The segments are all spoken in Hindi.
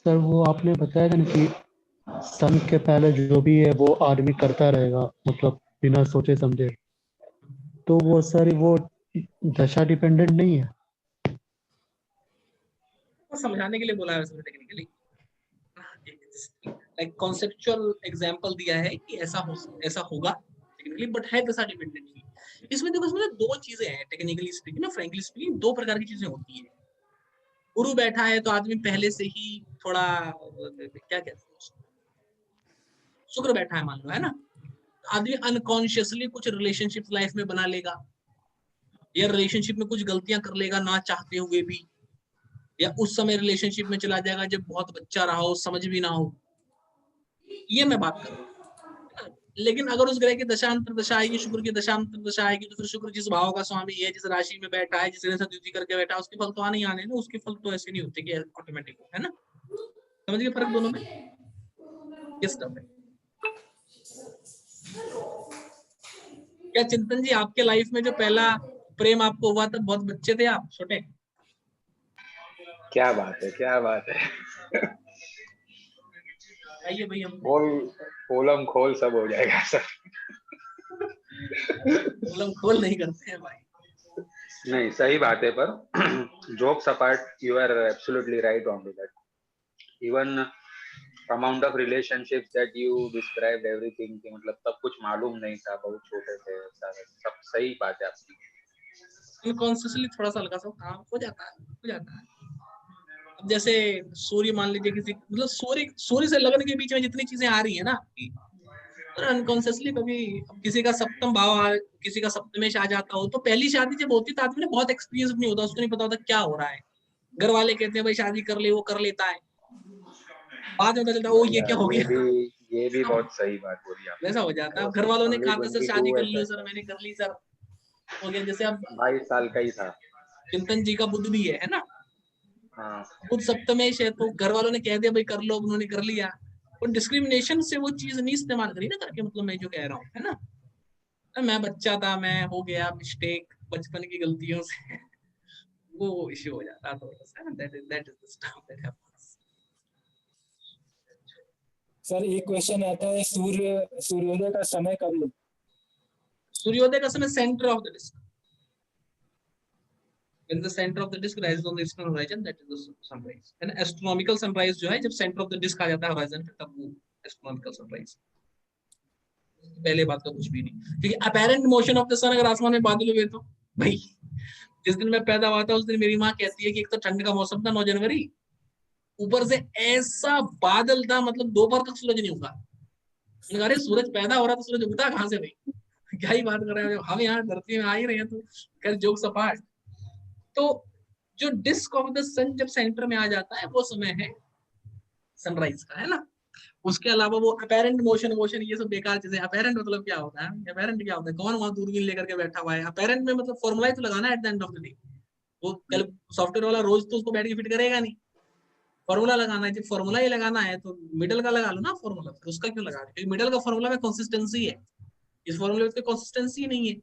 सर वो आपने बताया था ना कि सन के पहले जो भी है वो आदमी करता रहेगा, मतलब बिना सोचे समझे। तो वो सर वो दशा डिपेंडेंट नहीं है? तो समझाने के लिए बोला है उसने टेक्निकली, लाइक कॉन्सेप्चुअल एग्जांपल दिया है कि ऐसा होगा टेक्निकली, बट है दशा डिपेंडेंटली। इसमें देखो, इसमें दो चीजें हैं टेक्निकली स्पीकिंग ना, फ्रैंकली स्पीकिंग दो प्रकार की चीजें होती है। गुरु बैठा है तो आदमी पहले से ही थोड़ा क्या कहते हैं, शुक्र बैठा है मान लो, है ना, आदमी अनकॉन्शियसली कुछ रिलेशनशिप लाइफ में बना लेगा, या रिलेशनशिप में कुछ गलतियां कर लेगा ना चाहते हुए भी, या उस समय रिलेशनशिप में चला जाएगा जब बहुत बच्चा रहा हो, समझ भी ना हो। ये मैं बात कर रहा हूँ। लेकिन अगर उस ग्रह की दशांतर दशा आएगी, शुक्र की दशांतर दशा आएगी, तो फिर शुक्र जिस भाव का स्वामी है, जिस राशि में बैठा है, जिस तरह से ड्यूटी करके बैठा है, उसके फल तो आने ही आने ना, उसके फल तो ऐसे नहीं होते कि ऑटोमेटिक हो, है ना। समझ गए फर्क दोनों में, किस टफ है। क्या चिंतन जी, आपके लाइफ में जो पहला प्रेम आपको हुआ था, बहुत बच्चे थे आप, छोटे? क्या बात है, क्या बात है। आइए भाई, हम पोल पोलम खोल सब हो जाएगा सर। मतलब खोल नहीं करते हैं भाई। नहीं, सही बात है, पर jokes apart, you are absolutely right on to that. Even amount of relationships that you described everything, कि मतलब सब कुछ मालूम नहीं था, बहुत छोटे थे, सारा सब सही बात है आपकी। अनकॉन्शियसली थोड़ा सा हल्का सा काम हो जाता है, हो जाता है। अब जैसे सूर्य मान लीजिए, किसी मतलब सूर्य सूर्य से लगन के बीच में जितनी चीजें आ रही है ना आपकी, अनकॉन्शियसली कभी किसी का सप्तम भाव किसी का सप्तमेश आ जाता हो, तो पहली शादी जब होती है तो आदमी ने बहुत एक्सपीरियंस नहीं होता, उसको नहीं पता होता क्या हो रहा है। घर वाले कहते हैं भाई शादी कर ले, वो कर लेता है, बाद में पता चलता है ओ ये क्या हो ये गया। भी ये भी बहुत सही बात बोली आपने। वैसा हो जाता आई है। अब वाज घर वालों ने ओनली कहा था सर 22 शादी कर at low, that sir time. मैंने कर ली सर, हो गया। जैसे अब 22 साल का ही था। चिंतन जी का बुद्ध भी है ना, हाँ। बुध सप्तमेश है, तो घर वालों ने कह दिया भाई कर लो, उन्होंने कर लिया। और डिस्क्रिमिनेशन से वो चीज नहीं इस्तेमाल करी ना करके, मतलब मैं जो कह रहा हूँ, है ना, मैं बच्चा था, मैं हो गया मिस्टेक बचपन की गलतियों से। वो इश्यू हो जाता है थोड़ा सा, that is the stuff that happens. Sir एक क्वेश्चन आता है, सूर्योदय का समय कब है? सूर्योदय का समय centre of the disc, when the center of the disk rises on the eastern horizon, that is the sunrise. and astronomical sunrise जो है जब center of the disk आ जाता है horizon पे, तब वो astronomical sunrise। पहले बात तो कुछ भी नहीं, क्योंकि apparent motion of the sun, अगर आसमान में बादल हुए तो भाई, जिस दिन मैं पैदा हुआ था उस दिन मेरी माँ कहती है कि एक तो ठंड का मौसम था 9 जनवरी, ऊपर से ऐसा बादल था, मतलब दोपहर तक सूरज नहीं उगा। अरे सूरज पैदा हो रहा तो सूरज उगता कहाँ से भाई? क्या ही बात कर रहे हैं, हम यहाँ धरती में आ ही रहे हैं, तो खैर जोक्स अपार्ट। तो जो डिस्क ऑफ द सन जब सेंटर में आ जाता है, वो समय है सनराइज का, है ना। उसके अलावा वो अपेरेंट मोशन, ये सब बेकार चीजें। अपेरेंट मतलब क्या होता है, अपेरेंट क्या होता है, कौन वहां दूरबीन लेकर के बैठा हुआ है? अपेरेंट में मतलब फॉर्मूला ही तो लगाना है at the end of the day. वो कल सॉफ्टवेयर वाला रोज तो उसको बैठ के फिट करेगा नहीं, फॉर्मूला लगाना है। जब फॉर्मूला ही लगाना है तो मिडल का लगा लो ना फॉर्मूला, फिर उसका क्यों लगा रहे? क्योंकि मिडल का फॉर्मूला में कंसिस्टेंसी है, इस फॉर्मूले में कंसिस्टेंसी नहीं है।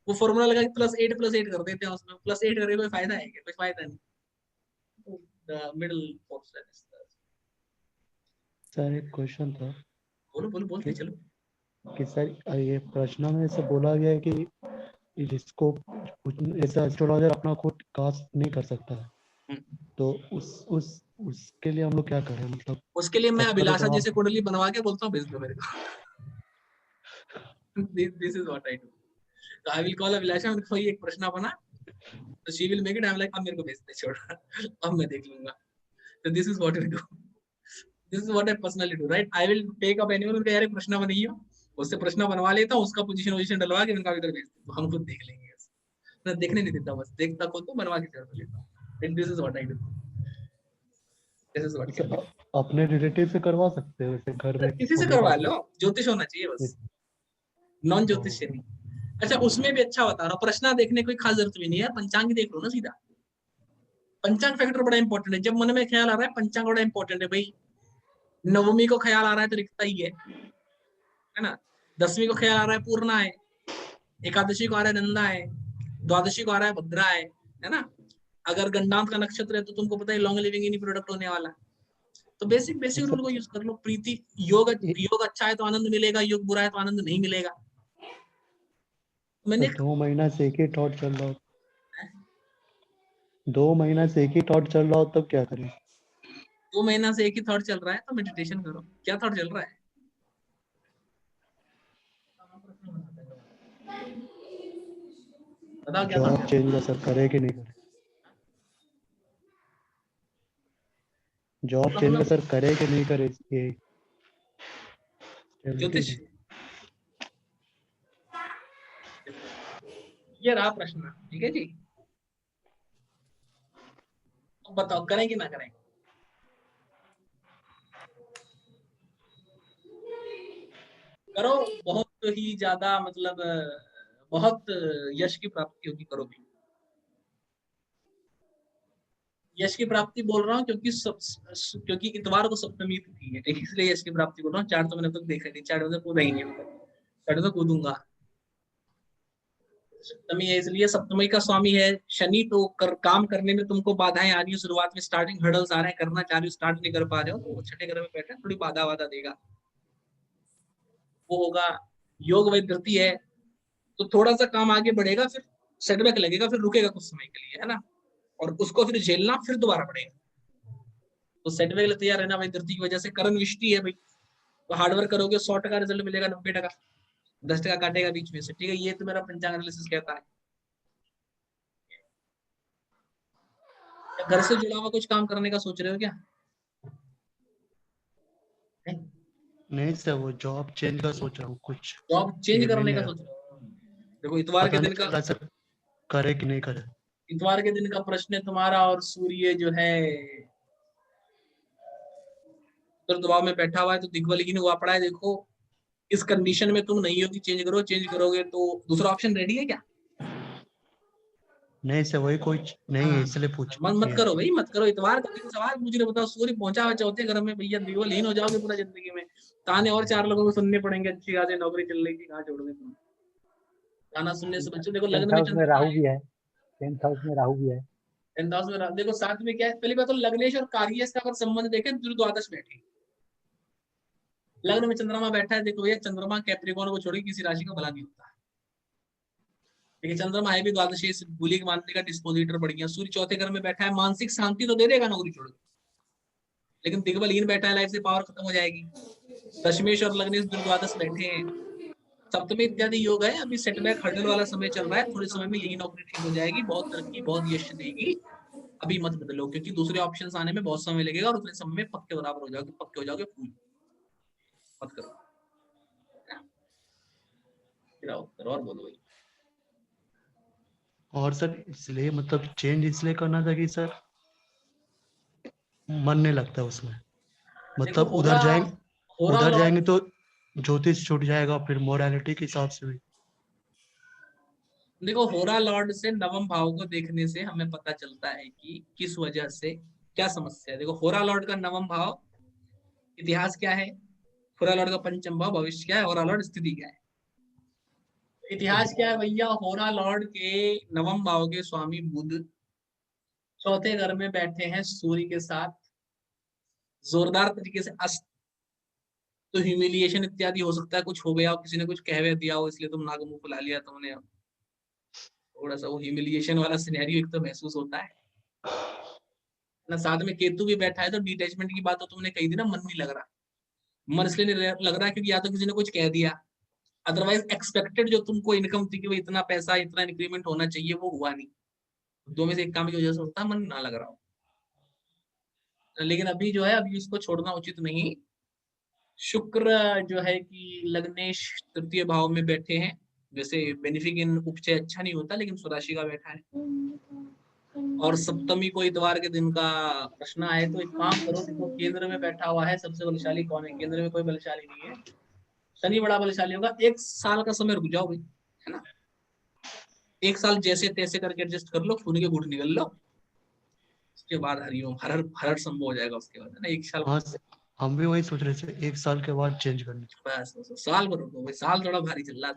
वो फॉर्मूला लगा के +8 कर देते हैं, उसमें +8 करके कोई फायदा है क्या? कोई फायदा नहीं। Middle portion. सर एक क्वेश्चन था बोलो बोलो, बोलते कि, चलो। सर ये प्रश्न में से बोला गया है कि जिसको ऐसा एस्ट्रोलॉजर अपना खुद कास्ट नहीं कर सकता है, तो उसके लिए हम लोग क्या करें, मतलब उसके लिए मैं सबका तो अभिलाषा जवाब। जैसे कुंडली बनवा के बोलता हूँ भेज दो मेरे को। This is what I do. तो आई विल कॉल अभिलाषा, मेरे को ये एक प्रश्न बना, तो she will make it, I am like अब मेरे को भेज दे, छोड़ अब मैं देख लूंगा। तो this is what we do, this is what I personally do, right. I will take up anyone, उनका यार प्रश्न बनाइए, उससे प्रश्न बनवा लेता हूँ, उसका पोजीशन डलवा के उनका इधर भेज देता हूँ, हम खुद देख लेंगे। मैं देखने नहीं देता, बस देखता खुद को, बनवा के कर लेता हूँ। This is what I do, this is what can be. अपने रिलेटिव से करवा सकते हैं वैसे घर में किसी से मम्मी करवा पापा लो, ज्योतिष होना चाहिए से। बस, नॉन ज्योतिष से नहीं। अच्छा उसमें भी अच्छा बता रहा हूँ, प्रश्न देखने कोई खास जरूरत भी नहीं है, पंचांग देख लो ना सीधा। पंचांग फैक्टर बड़ा इंपॉर्टेंट है। जब मन में ख्याल आ रहा है, पंचांग बड़ा इंपॉर्टेंट है भाई। नवमी को ख्याल आ रहा है तो रिक्ता ही है ना। 10वीं को ख्याल आ रहा है पूर्णा है, एकादशी को आ रहा है नंदा है, द्वादशी को आ रहा है भद्रा है ना। अगर गंडांत का नक्षत्र है तो तुमको पता है लॉन्ग लिविंग इन प्रोडक्ट होने वाला है। तो बेसिक रूल को यूज कर लो। प्रीति योग अच्छा है तो आनंद मिलेगा, योग बुरा है तो आनंद नहीं मिलेगा। मैंने 2 महीना से एक ही थॉट चल रहा हो, 2 महीना से एक ही थॉट चल रहा हो, तब क्या करें? 2 महीना से एक ही थॉट चल रहा है तो मेडिटेशन करो। क्या थॉट चल रहा है? बताओ क्या जॉब थॉट? चेंज सर करे कि नहीं करे? जॉब चेंज सर करे कि नहीं करे? ये ज्योतिष, ये रहा प्रश्न, ठीक है जी। तो बताओ करें कि ना करें? करो, बहुत ही ज्यादा मतलब बहुत यश की प्राप्ति होगी, करोगे। यश की प्राप्ति बोल रहा हूँ क्योंकि इतवार को सप्तमी तिथि है, ठीक है, इसलिए यश की प्राप्ति बोल रहा हूँ। चार्ट तो मैंने तक देखा नहीं, चार्ट में कूदा ही नहीं, चार्ट तो कूदूंगा। सप्तमी है इसलिए, सप्तमी का स्वामी है शनि, तो काम करने में तुमको बाधाएं आ रही है, शुरुआत में स्टार्टिंग हर्डल्स आ रहे हैं, करना चाह रहे हो, स्टार्ट नहीं कर पा रहे हो, तो छठे घर में बैठे थोड़ी बाधा देगा, वो होगा। योग वैधृति है तो थोड़ा सा काम आगे बढ़ेगा, फिर सेटबैक लगेगा, फिर रुकेगा कुछ समय के लिए, है ना, और उसको फिर झेलना, फिर दोबारा बढ़ेगा। तो सेटबैक लिए तैयार रहना भाई, धरती की वजह से। करण विष्टि है भाई, तो हार्डवर्क करोगे 100% रिजल्ट मिलेगा, 90%, 10% काटेगा बीच में से, ठीक है। ये तो मेरा पंचांग एनालिसिस कहता है। घर से जुड़ा हुआ कुछ काम करने का सोच रहे हो क्या? नहीं सर, वो जॉब चेंज का सोच रहा हूँ कुछ। जॉब चेंज ये करने मैंने का सोच रहे हो? देखो इतवार पता के नहीं दिन चल का, रहा सर, करे कि नहीं करे। इतवार के दिन का प्रश्न है तुम्हारा, और सूर्य जो है तो दबाव में बैठा हुआ है, तो दिग्बलिहीन हुआ पड़ा है। देखो इस कंडीशन में तुम नहीं हो कि चेंज करो, चेंज करोगे तो दूसरा ऑप्शन रेडी है क्या? नहीं सर, वही कोई नहीं है, इसलिए पूछ मत किया। करो भाई, मत करो। इतवार का दिन सवाल पूछ रहे, बताओ सूर्य पहुंचा हुआ चौथे घर में भैया, दिग्बलहीन हो जाओगे पूरा जिंदगी में। ताने और 4 लोगों को सुनने पड़ेंगे, अच्छी खासी नौकरी चल रही थी, कहाँ छोड़ गए तुम? गाना सुनने से बच्चों। देखो लग्न में 10th हाउस में चंद्रमा राहु है, भी है, 10th हाउस में राहु भी है। 10th हाउस में देखो, साथ में क्या है, पहली बात तो लग्नेश और कार्य का अगर संबंध देखें तो द्वादश बैठे, लग्न में चंद्रमा बैठा है। देखो ये चंद्रमा कैप्रिकॉर्न को छोड़ के किसी राशि का भला नहीं होता, देखिए चंद्रमा है भी द्वादशी, बुलिक मानने का डिस्पोजिटर बढ़ गया। सूर्य चौथे घर में बैठा है, मानसिक शांति तो दे देगा नौकरी छोड़, लेकिन दिग्बलहीन बैठा है, लाइफ से पावर खत्म हो जाएगी। दशमेश और लग्नेश द्वादश बैठे हैं, सप्तमी इत्यादि योग है। अभी सेटबैक हर्डल वाला समय चल रहा है, थोड़े समय में यही नौकरी ठीक हो जाएगी, बहुत तरक्की, बहुत यश देगी। अभी मत बदलो, क्योंकि दूसरे ऑप्शंस आने में बहुत समय लगेगा, और उतने समय में पक्के बराबर हो जाओगे, पक्के हो जाओगे फूल। मत करो, करो और बोलो भाई। और सर इसलिए मतलब चेंज इसलिए करना था कि सर मन नहीं लगता उसमें, मतलब देखो हो उधर रहा जाएंगे तो ज्योतिष छूट जाएगा, फिर मोरालिटी के हिसाब से भी। देखो होरा लॉर्ड से नवम भाव को देखने से हमें पता चलता है कि किस वजह से क्या समस्या है। देखो होरा लॉर्ड का नवम भाव इतिहास क्या है, होरा लॉर्ड का पंचम भाव भविष्य क्या है, होरा लॉर्ड स्थिति क्या है। इतिहास क्या है भैया, होरा लॉर्ड के नवम भाव के स्वामी बुध चौथे घर में बैठे हैं सूर्य के साथ, जोरदार तरीके से अस्त। तो ह्यूमिलिएशन इत्यादि हो सकता है, कुछ हो गया हो, किसी ने कुछ कहवे दिया हो, इसलिए तुम नाक मुंह फुला लिया तुमने, थोड़ा सा वो ह्यूमिलिएशन वाला सिनेरियो एक तो महसूस होता है ना। साथ में केतु भी बैठा है, तो डिटैचमेंट की बात तो तुमने कही थी ना, मन नहीं लग रहा। मन इसलिए नहीं लग रहा क्योंकि या तो किसी ने कुछ कह दिया, अदरवाइज एक्सपेक्टेड जो तुमको इनकम थी कि भाई इतना पैसा, इतना इंक्रीमेंट होना चाहिए, वो हुआ नहीं। दो में से एक काम की वजह से होता है मन ना लग रहा हो। लेकिन अभी जो है, अभी उसको छोड़ना उचित नहीं। शुक्र जो है कि लग्नेश तृतीय भाव में बैठे हैं, वैसे बेनिफिक इन उपचय अच्छा नहीं होता, लेकिन स्वराशि का बैठा है। और सप्तमी को इतवार के दिन का प्रश्न आए तो एक काम करो, देखो केंद्र में बैठा हुआ है, सबसे बलशाली कौन है? केंद्र में कोई बलशाली नहीं है, शनि बड़ा बलशाली होगा। 1 साल का समय रुक जाओ भाई, है ना, 1 साल जैसे तैसे करके एडजस्ट कर लो, खून के घूंट निकल लो, उसके बाद हरिओम हर हर संभव हो जाएगा उसके बाद, है ना। 1 साल हाँ हम भी वही सोच रहे थे, 1 साल के बाद चेंज करनी। बस साल भर रुको भाई, साल थोड़ा भारी चल रहा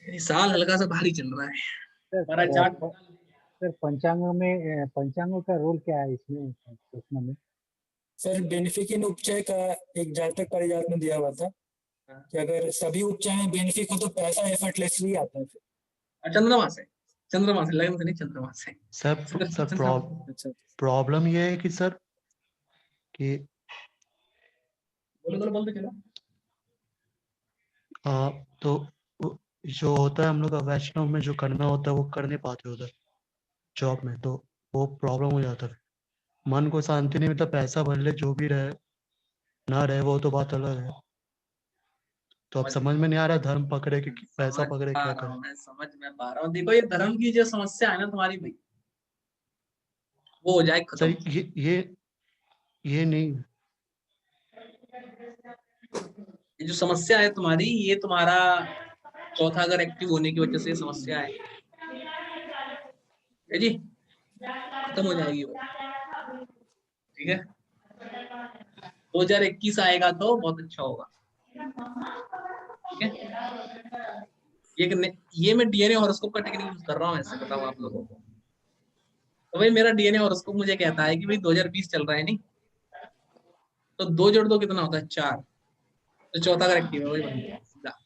है, साल हल्का सा भारी चल रहा है। सर, हमारा चार्ट सर पंचांग का रोल क्या है इसमें प्रश्न में? सर बेनिफिक इन उपचय का एक जातक परिजात में दिया हुआ था कि अगर सभी उपचय बेनिफिक हो तो पैसा एफर्टलेसली आता है फिर। चंद्रमा से लगन से नहीं, चंद्रमा से। सर अच्छा प्रॉब्लम ये है कि सर कि बोलते चलो। तो जो होता है हम लोग का वैष्णव में जो करना होता है वो कर नहीं पाते उधर जॉब में, तो वो प्रॉब्लम हो जाता है। मन को शांति नहीं मिलता, पैसा भर ले जो भी रहे ना रहे वो तो बात अलग है। तो अब समझ में नहीं आ रहा धर्म पकड़े कि पैसा पकड़े क्या करें। मैं समझ में पा रहा हूँ। देखो ये धर्म की जो समस्या है ना तुम्हारी भाई, वो हो जाए खत्म। सर ये नहीं, ये जो समस्या है तुम्हारी, ये तुम्हारा चौथा घर एक्टिव होने की वजह से समस्या है जी, खत्म हो जाएगी वो। ठीक है, 2021 आएगा तो बहुत अच्छा होगा। ठीक है, ये मैं डीएनए हॉरोस्कोप का टेक्निक यूज कर रहा हूँ, ऐसे बताऊं आप लोगों को। तो भाई मेरा डीएनए हॉरोस्कोप मुझे कहता है कि भाई 2020 चल रहा है नहीं, तो 2 जोड़ 2 कितना होता है 4, तो चौथा अगर एक्टिव है वही बन गया सीधा।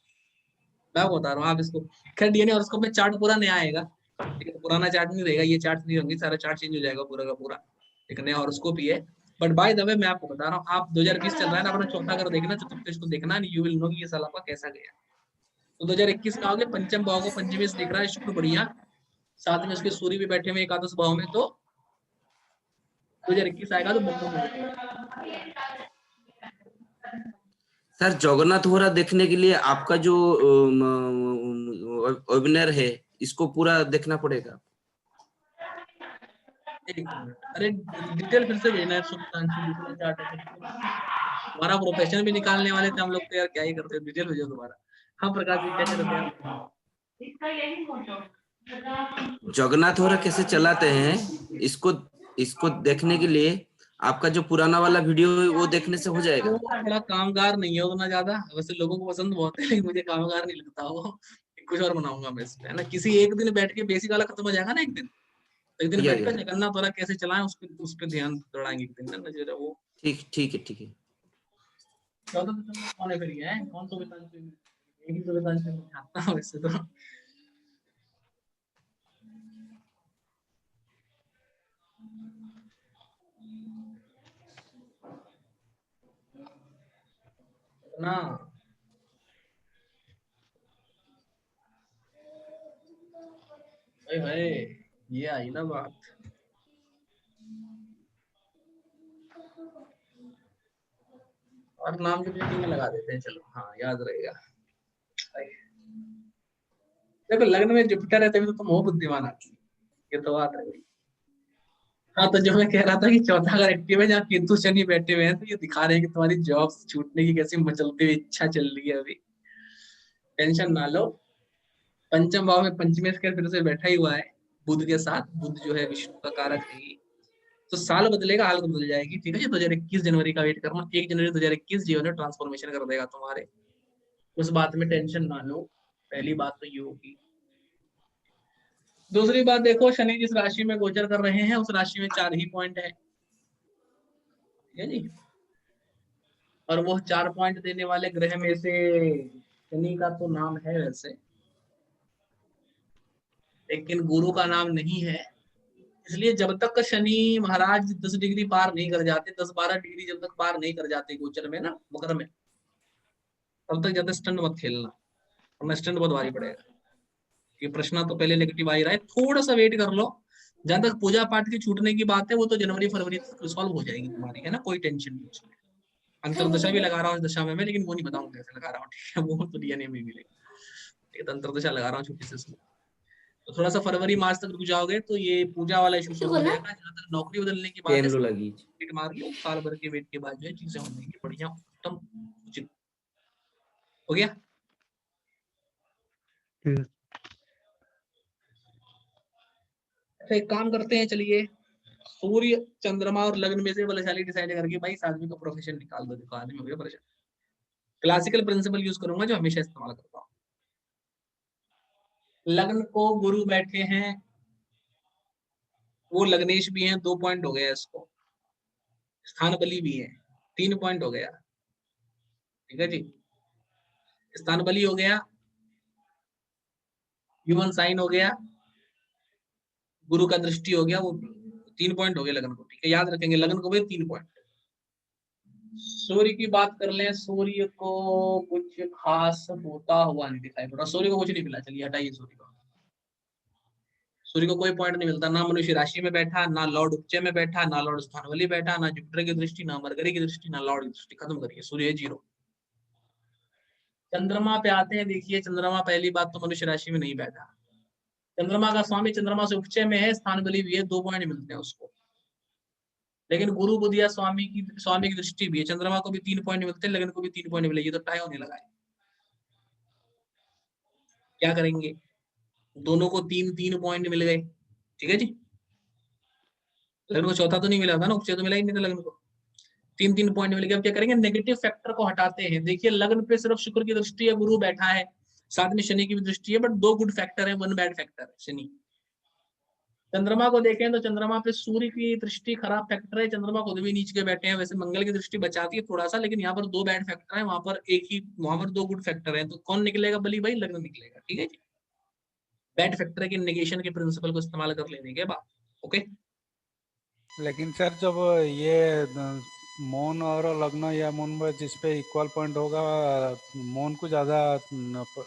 मैं बता रहा हूँ आप इसको। खैर डीएनए हॉरोस्कोप में चार्ट पूरा नया आएगा, लेकिन पुराना चार्ट नहीं रहेगा, ये चार्ट नहीं होंगे, सारा चार्ट चेंज हो जाएगा पूरा का पूरा। एक नया हॉरोस्कोप ही है। बट बाय द वे मैं आपको बता रहा हूँ, आप 2020 चल रहा है ना, अपना चौथा घर देखना, चतुर्थ को देखना, यू विल नो कि ये साल आपका कैसा गया। तो 2021 में आओगे, पंचम भाव को पंचमी से देख रहा है शुक्र बढ़िया, साथ में उसके सूर्य भी बैठे हुए एकादश भाव में, तो 2021 आएगा तो बम बम हो जाएगा। सर जगन्नाथ होरा देखने के लिए आपका जो वेबिनार है इसको पूरा देखना पड़ेगा। अरे डिटेल फिर से भेजना है सुल्तानशी, दूसरा चार्ट है हमारा। प्रोफेशन भी निकालने वाले थे हम लोग तो यार, क्या ही करते हैं, डिटेल भेजो दोबारा। हाँ प्रकाश जी क्या करते हैं आप? जगन्नाथ होरा कैसे चलाते हैं इसको देखने के लिए आपका जो पुराना वाला वीडियो है वो देखने से हो जाएगा। वो थोड़ा कामगार नहीं है उतना ज्यादा, वैसे लोगों को पसंद बहुत है, लेकिन मुझे कामगार नहीं लगता वो। कुछ और बनाऊंगा मैं इसमें, है ना। किसी एक दिन बैठ के बेसिक वाला खत्म हो जाएगा ना, एक दिन बैठ कर जगन्नाथ वाला कैसे चलाएं उस पे ध्यान दौड़ाएंगे एक दिन ना, जो वो। ठीक है। ज्यादा तो कौन है फिर, ये है कौन सा बेताज पे, एक ही तो बेताज पे मैं आता हूं वैसे तो। ना भाई भाई, ये आई ना बात। और नाम की मीटिंग में लगा देते हैं, चलो हाँ याद रहेगा। देखो लग्न में जुपिटर है तभी तो तुम हो बुद्धिमान आदमी, ये तो बात है भाई। हाँ तो जो मैं कह रहा था कि चौथा अगर एक्टिव है, जहाँ केतु शनि बैठे हुए हैं, तो ये दिखा रहे हैं कि तुम्हारी जॉब छूटने की कैसी मचलती हुई इच्छा चल रही है अभी। टेंशन ना लो, पंचम भाव में पंचमेश के फिर से बैठा ही हुआ है बुध के साथ। बुध जो है विष्णु का कारक है ही। तो साल बदलेगा, हाल बदल जाएगी। ठीक है, 2021 जनवरी का वेट करना, 1 जनवरी 2021 जीवन में ट्रांसफॉर्मेशन कर देगा तुम्हारे। उस बात में टेंशन ना लो, पहली बात तो ये होगी। दूसरी बात देखो, शनि जिस राशि में गोचर कर रहे हैं उस राशि में 4 ही पॉइंट है, ठीक है जी। और वो 4 पॉइंट देने वाले ग्रह में से शनि का तो नाम है वैसे, लेकिन गुरु का नाम नहीं है। इसलिए जब तक शनि महाराज 10 डिग्री पार नहीं कर जाते, 10-12 डिग्री जब तक पार नहीं कर जाते गोचर में ना, मकर में, तब तक ज्यादा स्टंट मत खेलना, वरना स्टंट बहुत भारी पड़ेगा। ये प्रश्न तो पहले नेगेटिव आ ही रहा है, थोड़ा सा वेट कर लो। जहां तक पूजा पाठ की छूटने की बात है, वो तो जनवरी फरवरी तक सॉल्व हो जाएगी तुम्हारी, है ना, कोई टेंशन नहीं उसमें। अंतरदशा भी लगा रहा हूँ इस दशा में मैं, लेकिन वो नहीं बताऊंगा कैसे लगा रहा हूँ, ठीक है, वो तो डीएनए में मिलेगा। एक अंतरदशा लगा रहा हूँ छोटी सी, तो थोड़ा सा फरवरी मार्च तक रुक जाओगे तो ये पूजा वाला इशू सॉल्व हो जाएगा। जहां तक नौकरी बदलने की बात है, वेट मार लो, साल भर के वेट के बाद जो है चीजें हो जाएंगी बढ़िया, उत्तम, उचित। हो गया। एक काम करते हैं, चलिए सूर्य चंद्रमा और लग्न में से बलशाली डिसाइड करके भाई इस आदमी का प्रोफेशन निकाल दो। देखो आदमी हो गया परेशान। क्लासिकल प्रिंसिपल यूज करूंगा जो हमेशा इस्तेमाल करता हूँ। लग्न को गुरु बैठे हैं वो लग्नेश भी है, 2 पॉइंट हो गया इसको। स्थान बली भी है, 3 पॉइंट हो गया। ठीक है जी, स्थान बली हो गया, ह्यूमन साइन हो गया, गुरु का दृष्टि हो गया, वो 3 पॉइंट हो गए लग्न को। ठीक है, याद रखेंगे लग्न को भी 3 पॉइंट। सूर्य की बात कर लें, सूर्य को कुछ खास होता हुआ नहीं दिखाई पड़ रहा, सूर्य को कुछ नहीं मिला। चलिए हटाइए सूर्य को, सूर्य को कोई पॉइंट नहीं मिलता, ना मनुष्य राशि में बैठा, ना लॉर्ड उपचय में बैठा, ना लॉर्ड स्थानवली बैठा, ना जुपिटर की दृष्टि, ना मरकरी की दृष्टि, ना लॉर्ड की दृष्टि। खत्म करिए, सूर्य 0। चंद्रमा पे आते हैं। देखिए चंद्रमा पहली बात तो मनुष्य राशि में नहीं बैठा, चंद्रमा का स्वामी चंद्रमा से उपचय में है, स्थान बली भी है, 2 पॉइंट मिलते हैं उसको। लेकिन गुरु बुध या स्वामी की दृष्टि भी है, चंद्रमा को भी 3 पॉइंट मिलते हैं, लगन को भी 3 पॉइंट मिलेगी, तो टाई होने लगा है। क्या करेंगे, दोनों को 3-3 पॉइंट मिल गए। ठीक है जी, लगन को चौथा तो नहीं मिला था ना, उपचय तो मिला ही नहीं था लगन को, 3-3 पॉइंट मिल गए। अब क्या करेंगे, नेगेटिव फैक्टर को हटाते हैं। देखिए लग्न पे सिर्फ शुक्र की दृष्टि है, गुरु बैठा है, साथ में शनि की भी दृष्टि है, बट 2 गुड फैक्टर है, 1 बैड फैक्टर है शनि। चंद्रमा को देखें तो चंद्रमा पे सूर्य की दृष्टि खराब फैक्टर है, चंद्रमा खुद भी नीच के बैठे हैं। वैसे मंगल की दृष्टि बचाती है थोड़ा सा, लेकिन यहाँ पर 2 बैड फैक्टर है, वहां पर 2 गुड फैक्टर है। तो कौन निकलेगा बली भाई, लग्न निकलेगा। ठीक है जी, बैड फैक्टर के नेगेशन के प्रिंसिपल को इस्तेमाल कर लेने के बाद। ओके, लेकिन सर जब ये मौन और लग्न या मून में जिसपे इक्वल पॉइंट होगा, मौन को ज्यादा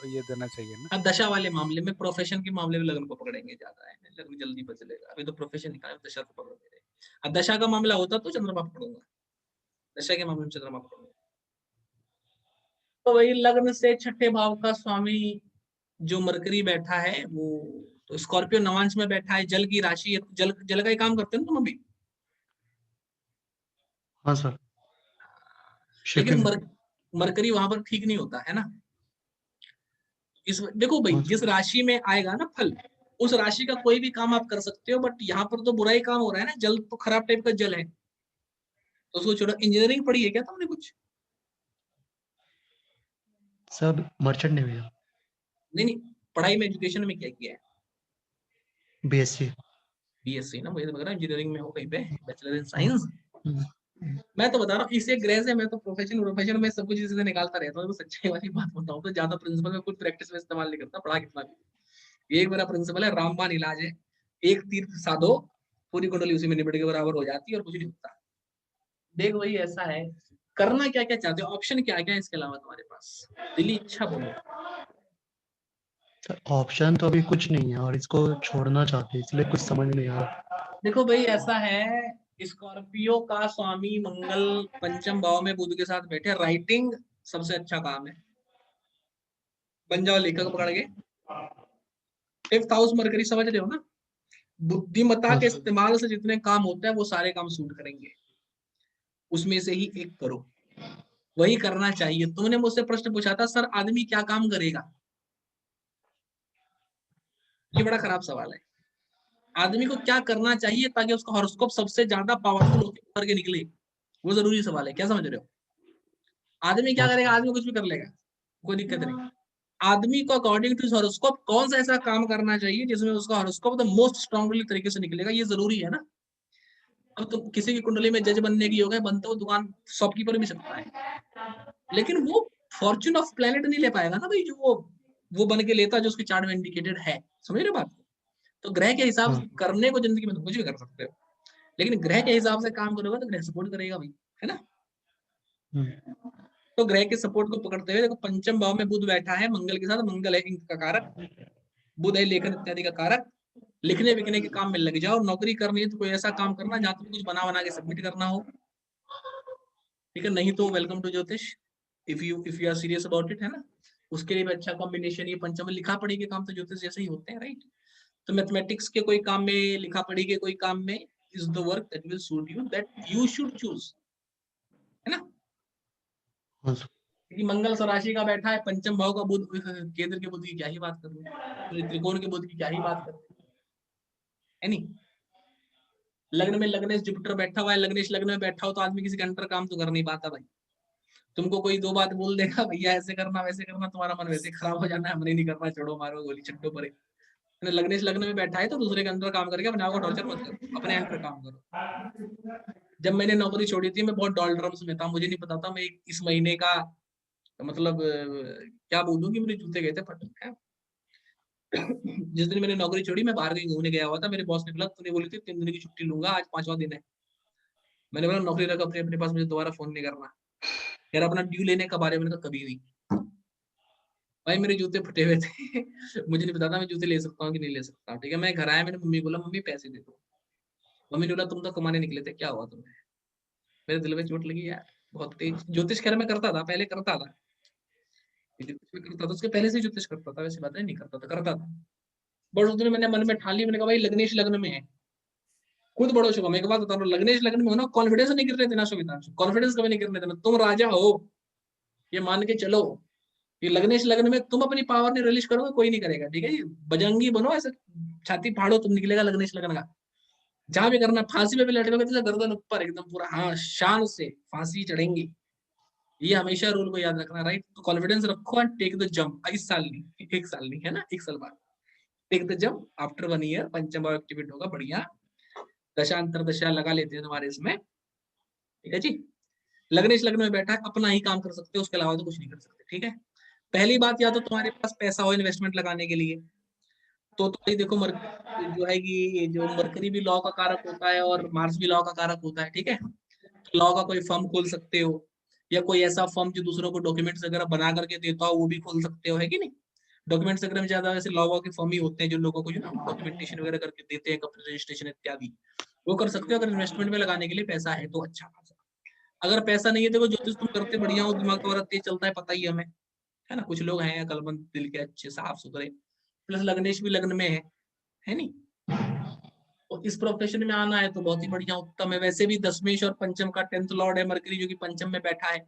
ये देना चाहिए ना। अब दशा वाले मामले में, प्रोफेशन के मामले में लग्न को पकड़ेंगे ज्यादा है, लग्न जल्दी बदलेगा। अभी तो प्रोफेशन निकाले, दशा को पकड़ रहे। अब दशा का मामला होता तो चंद्रमा पकड़ूंगा, दशा के मामले में चंद्रमा पकड़ूंगा। तो वही लग्न से 6ठे भाव का स्वामी जो मरकरी बैठा है, वो तो स्कॉर्पियो नवांश में बैठा है, जल की राशि है, जल का ही काम करते हैं तुम अभी। हाँ सर, लेकिन शिपिंग। मरकरी वहां पर ठीक नहीं होता है ना। देखो भाई, हाँ जिस राशि में आएगा ना फल, उस राशि का कोई भी काम आप कर सकते हो, बट यहाँ पर तो बुरा ही काम हो रहा है ना, जल तो खराब टाइप का जल है। तो उसको छोड़ो। इंजीनियरिंग पढ़ी है क्या तुमने कुछ? सब मर्चेंट नेवी है, नहीं, पढ़ाई में एजुकेशन में क्या किया है? बीएससी। बीएससी ना, मुझे तो लग रहा है इंजीनियरिंग में हो कहीं पे, बैचलर इन साइंस। मैं तो बता रहा हूँ, इसे ग्रह से मैं तो प्रोफेशन में सब कुछ इसी से निकालता रहता हूँ। तो सच्चाई वाली बात बताऊँ तो ज्यादा प्रिंसिपल में कुछ प्रैक्टिस में इस्तेमाल नहीं करता, पढ़ा कितना भी। ये एक मेरा प्रिंसिपल है, रामबाण इलाज है, एक तीर साधो, पूरी कुंडली उसी में निबट के बराबर हो जाती है और कुछ नहीं होता। देख वही ऐसा है। करना क्या क्या चाहते हो, ऑप्शन क्या क्या है इसके अलावा तुम्हारे पास, दिली इच्छा बोलो। ऑप्शन तो अभी कुछ नहीं है और इसको छोड़ना चाहते हैं, इसलिए कुछ समझ नहीं आ रहा। देखो भाई ऐसा है, स्कॉर्पियो का स्वामी मंगल पंचम भाव में बुध के साथ बैठे, राइटिंग सबसे अच्छा काम है, बन जाओ लेखक पकड़ के। 5th हाउस मरकरी, समझ रहे हो ना, बुद्धिमत्ता हाँ के सर। इस्तेमाल से जितने काम होते हैं वो सारे काम सूट करेंगे, उसमें से ही एक करो, वही करना चाहिए। तुमने मुझसे प्रश्न पूछा था सर आदमी क्या काम करेगा, ये बड़ा खराब सवाल है। आदमी को क्या करना चाहिए ताकि उसका हॉरोस्कोप सबसे ज्यादा पावरफुल होकर के निकले, वो जरूरी सवाल है। क्या समझ रहे हो? आदमी क्या हाँ करेगा, सर। आदमी कुछ भी कर लेगा, कोई दिक्कत नहीं। आदमी को अकॉर्डिंग टू हॉरोस्कोप कौन सा ऐसा काम करना चाहिए जिसमें उसका हॉरोस्कोप द मोस्ट स्ट्रांगली तरीके से निकलेगा, ये जरूरी है ना। अब तो किसी की कुंडली में जज बनने की हो गए, बनता हो दुकान शॉपकीपर भी सकता है, लेकिन वो फॉर्च्यून ऑफ प्लेनेट नहीं ले पाएगा ना भाई, जो वो बन के लेता जो उसके चार्ट में इंडिकेटेड है। समझ रहे बात? तो ग्रह के हिसाब से हाँ। करने को जिंदगी में तो कुछ भी कर सकते हो, लेकिन ग्रह के हिसाब से काम करोगे तो ग्रह सपोर्ट करेगा भाई, है ना। तो ग्रह के सपोर्ट को पकड़ते हुए देखो, पंचम भाव में बुध बैठा है मंगल के साथ, मंगल है इंक का कारक, बुध है लेखन इत्यादि का कारक। लिखने बिकने के काम में लग जाओ, नौकरी करनी है तो कोई ऐसा काम करना जहां तुम्हें कुछ बना के सबमिट करना हो, ठीक है। नहीं तो welcome to Jyotish, if you are serious about it, है ना। उसके लिए भी अच्छा कॉम्बिनेशन, ये पंचम में लिखा पढ़ी के काम तो ज्योतिष जैसे ही होते हैं, राइट। तो मैथमेटिक्स के कोई काम में, लिखा पढ़ी के कोई काम में is the work that will suit you, that you should choose, है ना। हाँ सर। क्योंकि मंगल स्वराशि का बैठा है, पंचम भाव का बुध, केंद्र के बुध की क्या ही बात करूं, त्रिकोण के बुध की क्या ही बात करूं, है नहीं। लग्न में लग्नेश जुपिटर बैठा हुआ है, लग्नेश लग्न में बैठा हो तो आदमी किसी के अंडर काम तो कर नहीं पाता भाई। तुमको कोई 2 बात बोल देगा, भैया ऐसे करना वैसे करना, तुम्हारा मन वैसे खराब हो जाना है, मन ही नहीं करना, छोड़ो मारो गोली छट्टो परे, लग्नेश लग्न में बैठा है तो दूसरे के अंदर काम करके अपने आप को टॉर्चर मत करो, अपने एंड पे काम करो। जब मैंने नौकरी छोड़ी थी मैं बहुत डॉल्ड्रम्स में था, मुझे नहीं पता था मैं इस महीने का मतलब क्या बोलूं कि मेरे जूते गए थे फट। जिस दिन मैंने नौकरी छोड़ी मैं बाहर कहीं घूमने गया हुआ था, मेरे बॉस ने बोला तूने बोली थी 3 दिन की छुट्टी लूंगा, आज 5वां दिन है। मैंने बोला नौकरी रख अपने पास, मुझे दोबारा फोन नहीं करना। यार अपना ड्यू लेने का बारे में कभी नहीं। भाई मेरे जूते फटे हुए थे मुझे नहीं पता था मैं जूते ले सकता हूँ कि नहीं ले सकता। ठीक है, मैं घर आया, मैंने मम्मी बोला मम्मी पैसे दे दो। मम्मी ने बोला तुम तो कमाने निकले थे, क्या हुआ तुम्हें? मेरे दिल में चोट लगी यार बहुत तेज। ज्योतिष खैर मैं करता था, पहले करता था, ज्योतिष में करता था, उसके पहले से ज्योतिष करता था, वैसी बात नहीं करता था, करता था। बट उस दिन मैंने मन में ठान ली, मैंने कहा भाई लग्नेश लग्न में है, खुद बड़ो शुभम। एक बात बता रहा हूँ, लग्नेश लग्न में हो ना, कॉन्फिडेंस नहीं गिरने देना सुविधा, कॉन्फिडेंस कभी नहीं गिरने देना। तुम राजा हो ये मान के चलो, ये लग्नेश लग्न में तुम अपनी पावर नहीं रिलीज करोगे कोई नहीं करेगा। ठीक है जी, बजरंगी बनो, ऐसे छाती फाड़ो, तुम निकलेगा लग्नेश लगन का। जहां भी करना, फांसी पे भी लटकोगे तो गर्दन ऊपर एकदम पूरा, हाँ शान से फांसी चढ़ेंगी। ये हमेशा रूल को याद रखना, राइट? तो कॉन्फिडेंस रखो एंड टेक द जंप। 1 साल नहीं, 1 साल नहीं, है ना, 1 साल बाद take the jump. After 1 year पंचम भाव एक्टिवेट होगा, बढ़िया दशांतर दशा लगा लेते हैं तुम्हारे इसमें। ठीक है जी, लग्नेश लग्न में बैठा है, अपना ही काम कर सकते हो, उसके अलावा तो कुछ नहीं कर सकते। ठीक है, पहली बात, या तो तुम्हारे पास पैसा हो इन्वेस्टमेंट लगाने के लिए, तो भाई देखो जो है कि जो मरकरी भी लॉ का कारक होता है और मार्स भी लॉ का कारक होता है। ठीक है, तो लॉ का कोई फर्म खोल सकते हो, या कोई ऐसा फर्म जो दूसरों को डॉक्यूमेंट्स वगैरह बना करके देता हो वो भी खोल सकते हो, है कि नहीं? डॉक्यूमेंट्स वगैरह में ज्यादा वैसे लॉ के फर्म ही होते हैं जो लोगों को जो ना डॉक्यूमेंटेशन वगैरह करके देते हैं, कंपनी रजिस्ट्रेशन इत्यादि, वो कर सकते हो अगर इन्वेस्टमेंट में लगाने के लिए पैसा है तो। अच्छा खासा अगर पैसा नहीं है, देखो ज्योतिष तुम करते बढ़िया हो, दिमाग तुम्हारा तेज चलता है, पता ही है हमें, है ना, कुछ लोग हैं अकलमंद दिल के, अच्छे साफ सुथरे, प्लस लग्नेश भी लग्न में है नहीं, तो इस प्रोफेशन में आना है तो बहुत ही बढ़िया उत्तम है। वैसे भी दशमेश और पंचम का 10th लॉर्ड है मरकरी, जो कि पंचम में बैठा है।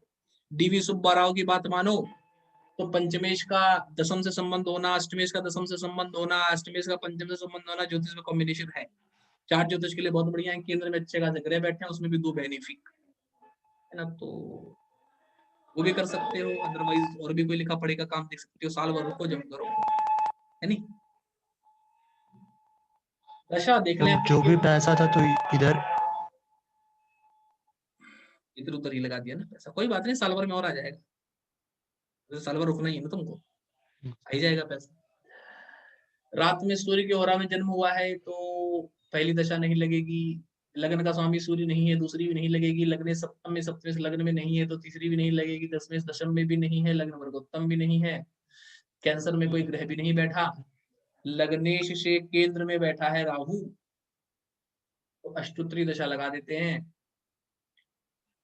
डीवी सुब्बा राव की बात मानो तो पंचमेश का दशम से संबंध होना, अष्टमेश का दशम से संबंध होना, अष्टमेश का पंचम से संबंध होना, ज्योतिष में कॉम्बिनेशन है। चार ज्योतिष के लिए बहुत बढ़िया है। केंद्र में अच्छे खासे ग्रह बैठे हैं, उसमें भी 2 बेनिफिक है ना, तो वो भी कर सकते हो। अदरवाइज और भी कोई लिखा पढ़ेगा काम देख सकते हो, साल भर रुको जम करो, है नहीं, दशा देख ले। जो भी पैसा था तो इधर इधर उधर ही लगा दिया ना पैसा, कोई बात नहीं, साल भर में और आ जाएगा, तो साल भर रुकना ही है ना तुमको, आ ही जाएगा पैसा। रात में सूर्य के होरा में जन्म हुआ है तो पहली दशा नहीं लगेगी। लग्न का स्वामी सूर्य नहीं है, दूसरी भी नहीं लगेगी। लग्न सप्तम में, सप्तमेश लग्न में नहीं है तो तीसरी भी नहीं लगेगी। दशमेश दशम में भी नहीं है, लग्न वर्गोत्तम भी नहीं है। कैंसर में कोई ग्रह भी नहीं बैठा। लग्नेश से केंद्र में बैठा है राहु, तो अष्टोत्तरी दशा लगा देते हैं।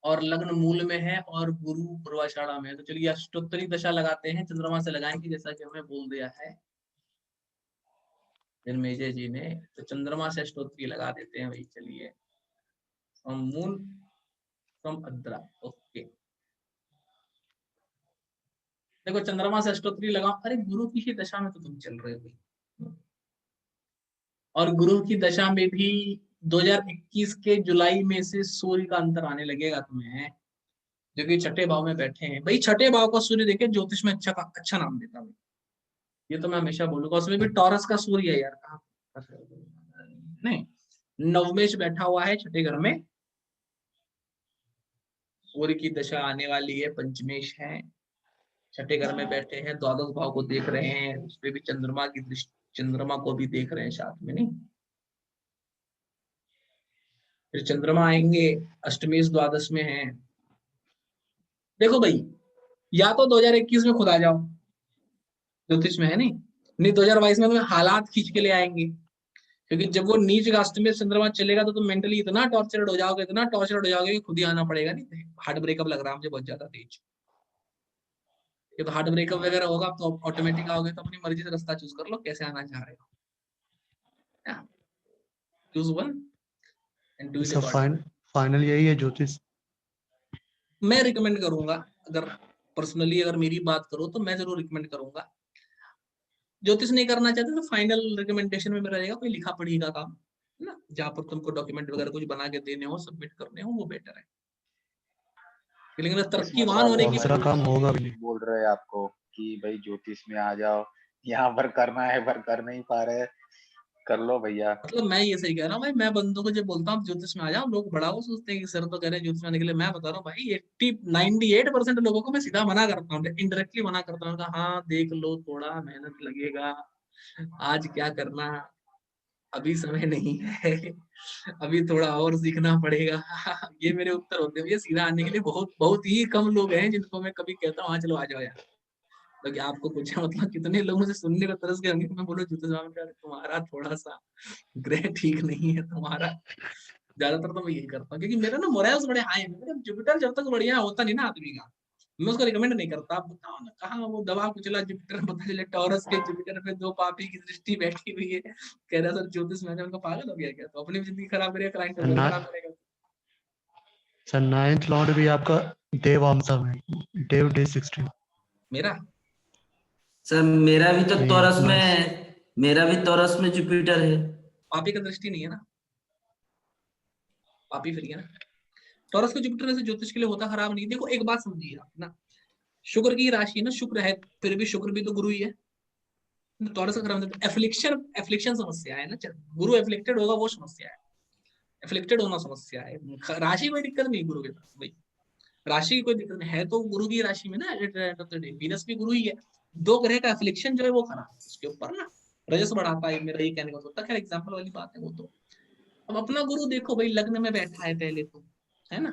और लग्न मूल में है और गुरु पूर्वाषाढ़ा में है, तो चलिए अष्टोत्तरी दशा लगाते हैं, चंद्रमा से लगाएंगे जैसा कि हमें बोल दिया है जन्मेजय जी ने। तो चंद्रमा से अष्टोत्तरी लगा देते हैं भाई, चलिए from moon from Adra, okay. देखो चंद्रमा से अष्टोत्तरी लगाओ, अरे गुरु की ही दशा में तो तुम चल रहे हो भाई, और गुरु की दशा में भी 2021 के जुलाई में से सूर्य का अंतर आने लगेगा तुम्हें, जो कि छठे भाव में बैठे हैं। भाई छठे भाव का सूर्य देखे ज्योतिष में अच्छा नाम देता है, ये तो मैं हमेशा बोलूंगा। उसमें भी टॉरस का सूर्य है यार, कहाँ नहीं, नवमेश बैठा हुआ है छठे घर में, सूर्य की दशा आने वाली है, पंचमेश है, छठे घर में बैठे हैं, द्वादश भाव को देख रहे हैं, उसपे भी चंद्रमा की दृष्टि, चंद्रमा को भी देख रहे हैं साथ में, नहीं फिर चंद्रमा आएंगे अष्टमेश द्वादश में है। देखो भाई, या तो 2021 में खुद आ जाओ, ज्योतिष में है नहीं 2022 में तुम्हें हालात खींच के ले आएंगे, क्योंकि जब वो नीच राष्ट्र में चंद्रमा चलेगा तो तुम मेंटली इतना टॉर्चर्ड हो जाओगे, इतना टॉर्चर्ड हो जाओगे कि खुद ही आना पड़ेगा। नहीं हार्ट ब्रेकअप लग रहा है मुझे बहुत ज्यादा तेज, ये तो हार्ट ब्रेकअप वगैरह होगा तो ऑटोमेटिक आओगे, तो अपनी मर्जी से रास्ता चूज कर लो कैसे आना चाह रहे हो, choose one and do it according. Final यही है ज्योतिष। मैं रिकमेंड करूंगा, अगर पर्सनली अगर मेरी बात करो तो मैं जरूर रिकमेंड करूंगा। ज्योतिष नहीं करना चाहते तो फाइनल रिकमेंडेशन में मेरा रहेगा कोई लिखा पढ़ी का काम, है ना, जहाँ पर तुमको डॉक्यूमेंट वगैरह कुछ बना के देने हो, सबमिट करने हो, वो बेटर है। लेकिन तरक्कीवान होने की दूसरा काम होगा भी नहीं। बोल रहे हैं आपको कि भाई ज्योतिष में आ जाओ, यहाँ पर करना है पर कर नहीं पा रहे, कर लो भैया। मतलब मैं ये सही कह रहा हूँ भाई, मैं बंदों को जब बोलता हूँ ज्योतिष में आ जाओ, लोग बड़ा वो सोचते हैं कि सर तो कह रहे हैं ज्योतिष में आने के लिए। मैं बता रहा हूँ भाई 98% लोगों को मैं सीधा मना करता हूँ, इनडायरेक्टली मना करता हूँ, हाँ देख लो थोड़ा मेहनत लगेगा, आज क्या करना, अभी समय नहीं है, अभी थोड़ा और सीखना पड़ेगा। ये मेरे उत्तर होते हैं। ये सीधा आने के लिए बहुत बहुत ही कम लोग हैं जिनको मैं कभी कहता हूँ हाँ चलो आ जाओ यार। तो क्या आपको पूछा मतलब कितने लोगों से सुनने को तरस गए होंगे, मैं बोलो ज्योतिष में तुम्हारा थोड़ा सा ग्रह ठीक नहीं है तुम्हारा। ज्यादातर तो मैं यही करता हूँ, क्योंकि मेरे ना मोरल्स बड़े हाई है। मेरा जुपिटर जब तक बढ़िया होता नहीं ना आदमी का, मैं उसको रिकमेंड नहीं करता। आप बताओ ना कहाँ वो दवा कुचला जुपिटर, पता चले टॉरस के जुपिटर पे 2 पापी की दृष्टि बैठी हुई है, कह रहा सर ज्योतिष में उनका पागल हो गया क्या, तो अपनी जिंदगी खराब करेगा, क्लाइंट को खराब करेगा। सर 9th लॉर्ड भी आपका देवांशा में, देव D16। मेरा सर मेरा भी तो ये तौरस अपना में, मेरा भी तौरस में जुपिटर है। पापी का दृष्टि नहीं है ना, पापी फ्री है ना। टॉरस का जुपिटर वैसे ज्योतिष के लिए होता खराब नहीं। देखो एक बात समझिए आप ना, शुक्र की राशि ना, शुक्र है फिर भी शुक्र भी तो गुरु ही है। टॉरस का खराब मतलब एफ्लिक्शन, एफ्लिक्शन समस्या है ना, गुरु एफ्लिक्टेड होगा वो समस्या है, एफ्लिक्टेड होना समस्या है। राशि कोई दिक्कत नहीं गुरु के पास भाई, राशि की कोई दिक्कत नहीं है। तो गुरु की राशि में ना वीनस भी गुरु ही है, 2 ग्रह का एफ्लिक्शन जो है वो खराब है उसके ऊपर ना, रजस बढ़ाता है, मेरा ये कहने का होता है। खैर एग्जाम्पल वाली बात है वो तो। अब अपना गुरु देखो भाई लग्न में बैठा है पहले तो, है ना,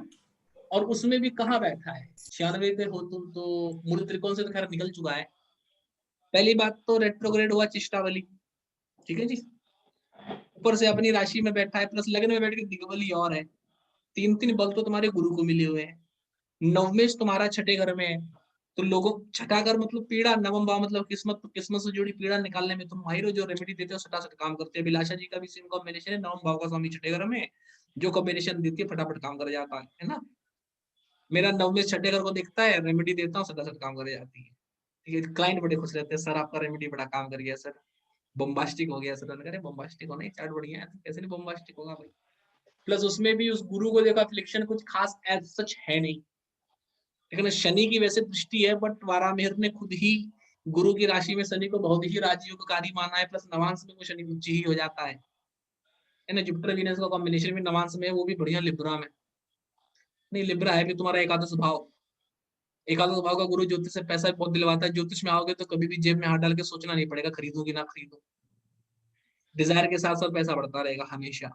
और उसमें भी कहाँ बैठा है, 96 पे हो तुम तो मूल त्रिकोण से तो खैर निकल चुका है। पहली बात तो रेट्रोग्रेड हुआ चिष्टावली, ठीक है जी, ऊपर से अपनी राशि में बैठा है, प्लस लग्न में बैठ के दिग्बली और है। 3 बल तो तुम्हारे गुरु को मिले हुए हैं। नवमेश तुम्हारा छठे घर में है, तो लोगों छठा घर मतलब पीड़ा, नवम भाव मतलब किस्मत, तो किस्मत से जुड़ी पीड़ा निकालने में तुम माहिर हो, जो रेमेडी देते हो सटासट काम करते हैं। बिलाशा जी का भी सेम कॉम्बिनेशन है, नवम भाव का स्वामी छठे घर में, जो कॉम्बिनेशन देती है फटाफट काम कर जाता है ना। मेरा नवमेश छठे घर को देखता है, रेमेडी देता हूँ सटासट काम कर जाती है। ठीक है, क्लाइंट बड़े खुश रहते हैं, सर आपका रेमेडी बड़ा काम कर गया सर, बम्बास्टिक हो गया सर। अरे बम्बास्टिक होना ही चार्ट बढ़िया है, कैसे नहीं बम्बास्टिक होगा भाई। प्लस उसमें भी उस गुरु को देखा फ्लिक्शन कुछ खास एज सच है नहीं, लेकिन शनि की वैसे दृष्टि है, बट वारामिहिर ने खुद ही गुरु की राशि में शनि को बहुत ही राजयोगकारी माना है, प्लस नवांश में वो शनि उच्च ही हो जाता है ना। जुपिटर वीनस का कॉम्बिनेशन भी नवांश में है, वो भी बढ़िया लिब्रा में, नहीं लिब्रा है भी तुम्हारा एकादश भाव, एकादश भाव का गुरु ज्योतिष से पैसा भी बहुत दिलवाता है। ज्योतिष में आओगे तो कभी भी जेब में हाथ डाल के सोचना नहीं पड़ेगा खरीदूंगी ना खरीदूं, डिजायर के साथ साथ पैसा बढ़ता रहेगा हमेशा।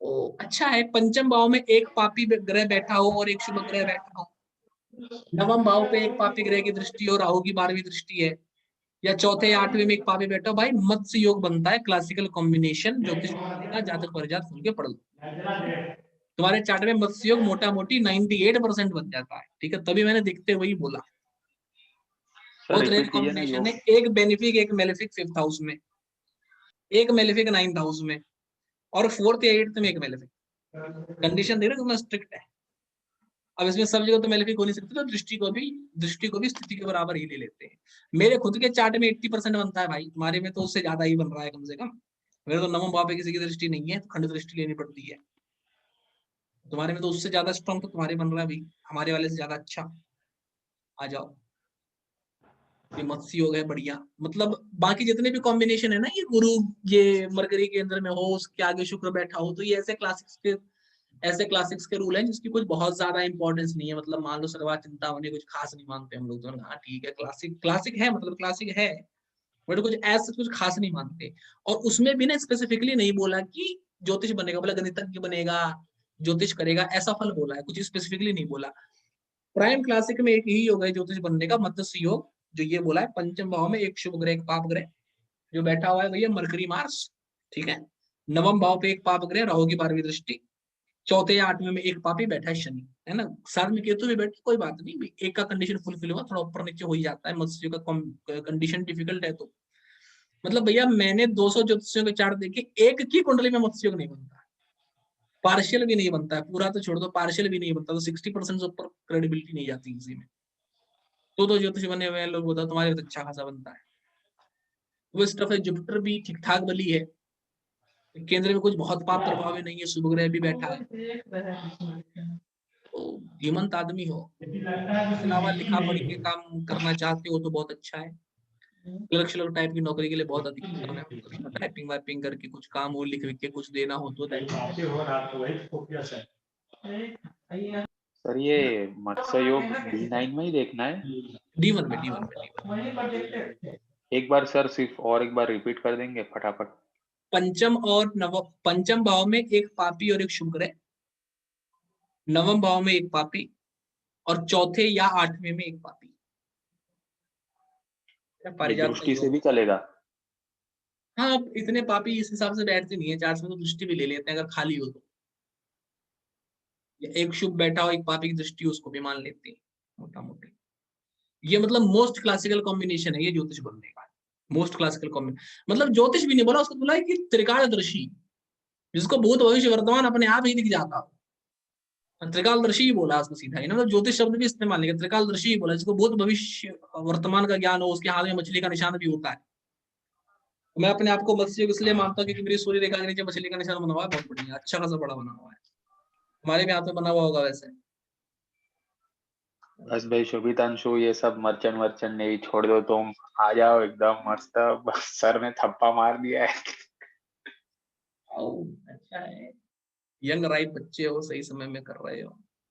ओ अच्छा है, पंचम भाव में एक पापी ग्रह बैठा हो और एक शुभ ग्रह बैठा हो, नवम भाव पे एक पापी ग्रह की दृष्टि हो, राहु की 12वीं दृष्टि है, या चौथे या 8वें में एक पापी बैठा हो, भाई मत्स्य योग बनता है, क्लासिकल कॉम्बिनेशन ज्योतिष का जातक परिजात खोल के पढ़ लो, तुम्हारे चार्ट में मत्स्य योग मोटा मोटी 98% बन जाता है। ठीक है, तभी मैंने देखते हुए ही बोला। बहुत रेयर कॉम्बिनेशन है, एक बेनिफिक एक मेलेफिक 5th हाउस में, एक मेलेफिक 9th हाउस में, और 4th या 8th में एक मेलेफिक। कंडीशन देख रहे हो कितना स्ट्रिक्ट है। अब इसमें सब जगह तो मेलेफिक हो नहीं सकती, तो दृष्टि को भी स्थिति के बराबर ही ले लेते हैं। मेरे खुद के चार्ट में 80% बनता है भाई, तुम्हारे में तो उससे ज्यादा ही बन रहा है कम से कम। मेरे तो नवम भाव पे किसी की दृष्टि नहीं है, तो खंड दृष्टि लेनी पड़ती है। तुम्हारे में तो उससे ज्यादा स्ट्रॉन्ग तो तुम्हारे बन रहा है भाई, हमारे वाले से ज्यादा अच्छा। आ जाओ, ये मत्स्य योग है बढ़िया। मतलब बाकी जितने भी कॉम्बिनेशन है ना, ये गुरु ये मरकरी के अंदर में हो, उसके आगे शुक्र बैठा हो, तो ये ऐसे क्लासिक्स के रूल हैं जिसकी कुछ बहुत ज्यादा इंपॉर्टेंस नहीं है। मतलब मान लो सर्वा चिंता होने कुछ खास नहीं मानते हम लोग, तो हाँ ठीक है क्लासिक है, मतलब क्लासिक है, बट कुछ ऐसा कुछ खास नहीं मानते। और उसमें भी ना स्पेसिफिकली नहीं बोला कि ज्योतिष बनेगा, बोला गणितज्ञ बनेगा, ज्योतिष करेगा, ऐसा फल बोला है, कुछ स्पेसिफिकली नहीं बोला। प्राइम क्लासिक में एक ही योग है ज्योतिष बनने का, मत्स्य योग, जो ये बोला है पंचम भाव में एक शुभ ग्रह एक पाप ग्रह जो बैठा हुआ है भैया मरकरी मार्स। ठीक है, नवम भाव पे एक पाप ग्रह राहु की 12वीं दृष्टि, चौथे या 8वें में एक पापी बैठा है शनि, है ना, साथ में केतु भी बैठे, कोई बात नहीं, एक का कंडीशन फुलफिल हुआ, थोड़ा ऊपर नीचे हो ही जाता है, मत्स्य का कंडीशन डिफिकल्ट है तो। मतलब भैया मैंने 200 ज्योतिषियों के चार्ट देखे, एक की कुंडली में मत्स्य योग नहीं बनता, पार्शियल भी नहीं बनता है, पूरा तो छोड़ दो पार्शियल भी नहीं बनता, तो 60% से ऊपर क्रेडिबिलिटी नहीं जाती किसी में। तो ज्योतिष बने हुए हैं लोग, बताओ तुम्हारे तो अच्छा खासा बनता है। वो इस तरफ जुपिटर भी ठीक ठाक बली है, केंद्र में कुछ बहुत पाप प्रभाव नहीं है, शुभ ग्रह भी बैठा है, तो धीमंत आदमी हो, इसके अलावा लिखा पढ़ी के काम करना चाहते हो तो बहुत अच्छा है। क्लर्क श्लर्क टाइप की नौकरी के लिए बहुत अधिक काम है, टाइपिंग वाइपिंग करके कुछ काम हो, लिख के कुछ देना हो तो सर ये मत्स्य योग D9 में ही देखना है? D1 में। एक बार सर सिर्फ और एक बार रिपीट कर देंगे फटाफट। पंचम भाव में एक पापी और एक शुभ ग्रह, नवम भाव में एक पापी, और चौथे या आठवें में एक पापी। दृष्टि से भी चलेगा? हाँ, अब इतने पापी इस हिसाब से बैठते नहीं है, चार्ट में तो दृष्टि भी ले लेते हैं अगर खाली हो तो, या एक शुभ बैठा हो एक पापी की दृष्टि उसको भी मान लेते हैं मोटा मोटी। ये मतलब मोस्ट क्लासिकल कॉम्बिनेशन है ये ज्योतिष बनने का, मोस्ट क्लासिकल कॉम्बिनेशन। मतलब ज्योतिष भी नहीं बोला, उसको बोला है कि त्रिकालदर्शी, जिसको भूत भविष्य वर्तमान अपने आप ही दिख जाता हो, त्रिकालदर्शी ही बोला उसको सीधा ही ना, मतलब ज्योतिष शब्द भी इस्तेमाल नहीं किया, त्रिकालदर्शी ही बोला, जिसको भूत भविष्य वर्तमान का ज्ञान हो, उसके हाथ में मछली का निशान भी होता है। मैं अपने आप को मत्स्य योग इसलिए मानता हूँ क्योंकि मेरी सूर्य रेखा के नीचे मछली का निशान बना हुआ है, बहुत बढ़िया, अच्छा खासा बड़ा बना हुआ है, हमारे भी हाथ में बना हुआ होगा वैसे। बस भाई शोभितांशु, ये सब मर्चेंट नेवी छोड़ दो, तुम आ जाओ एकदम मस्त। सर ने थप्पा मार दिया है। अच्छा है, यंग राइट बच्चे हो, सही समय में कर रहे हो।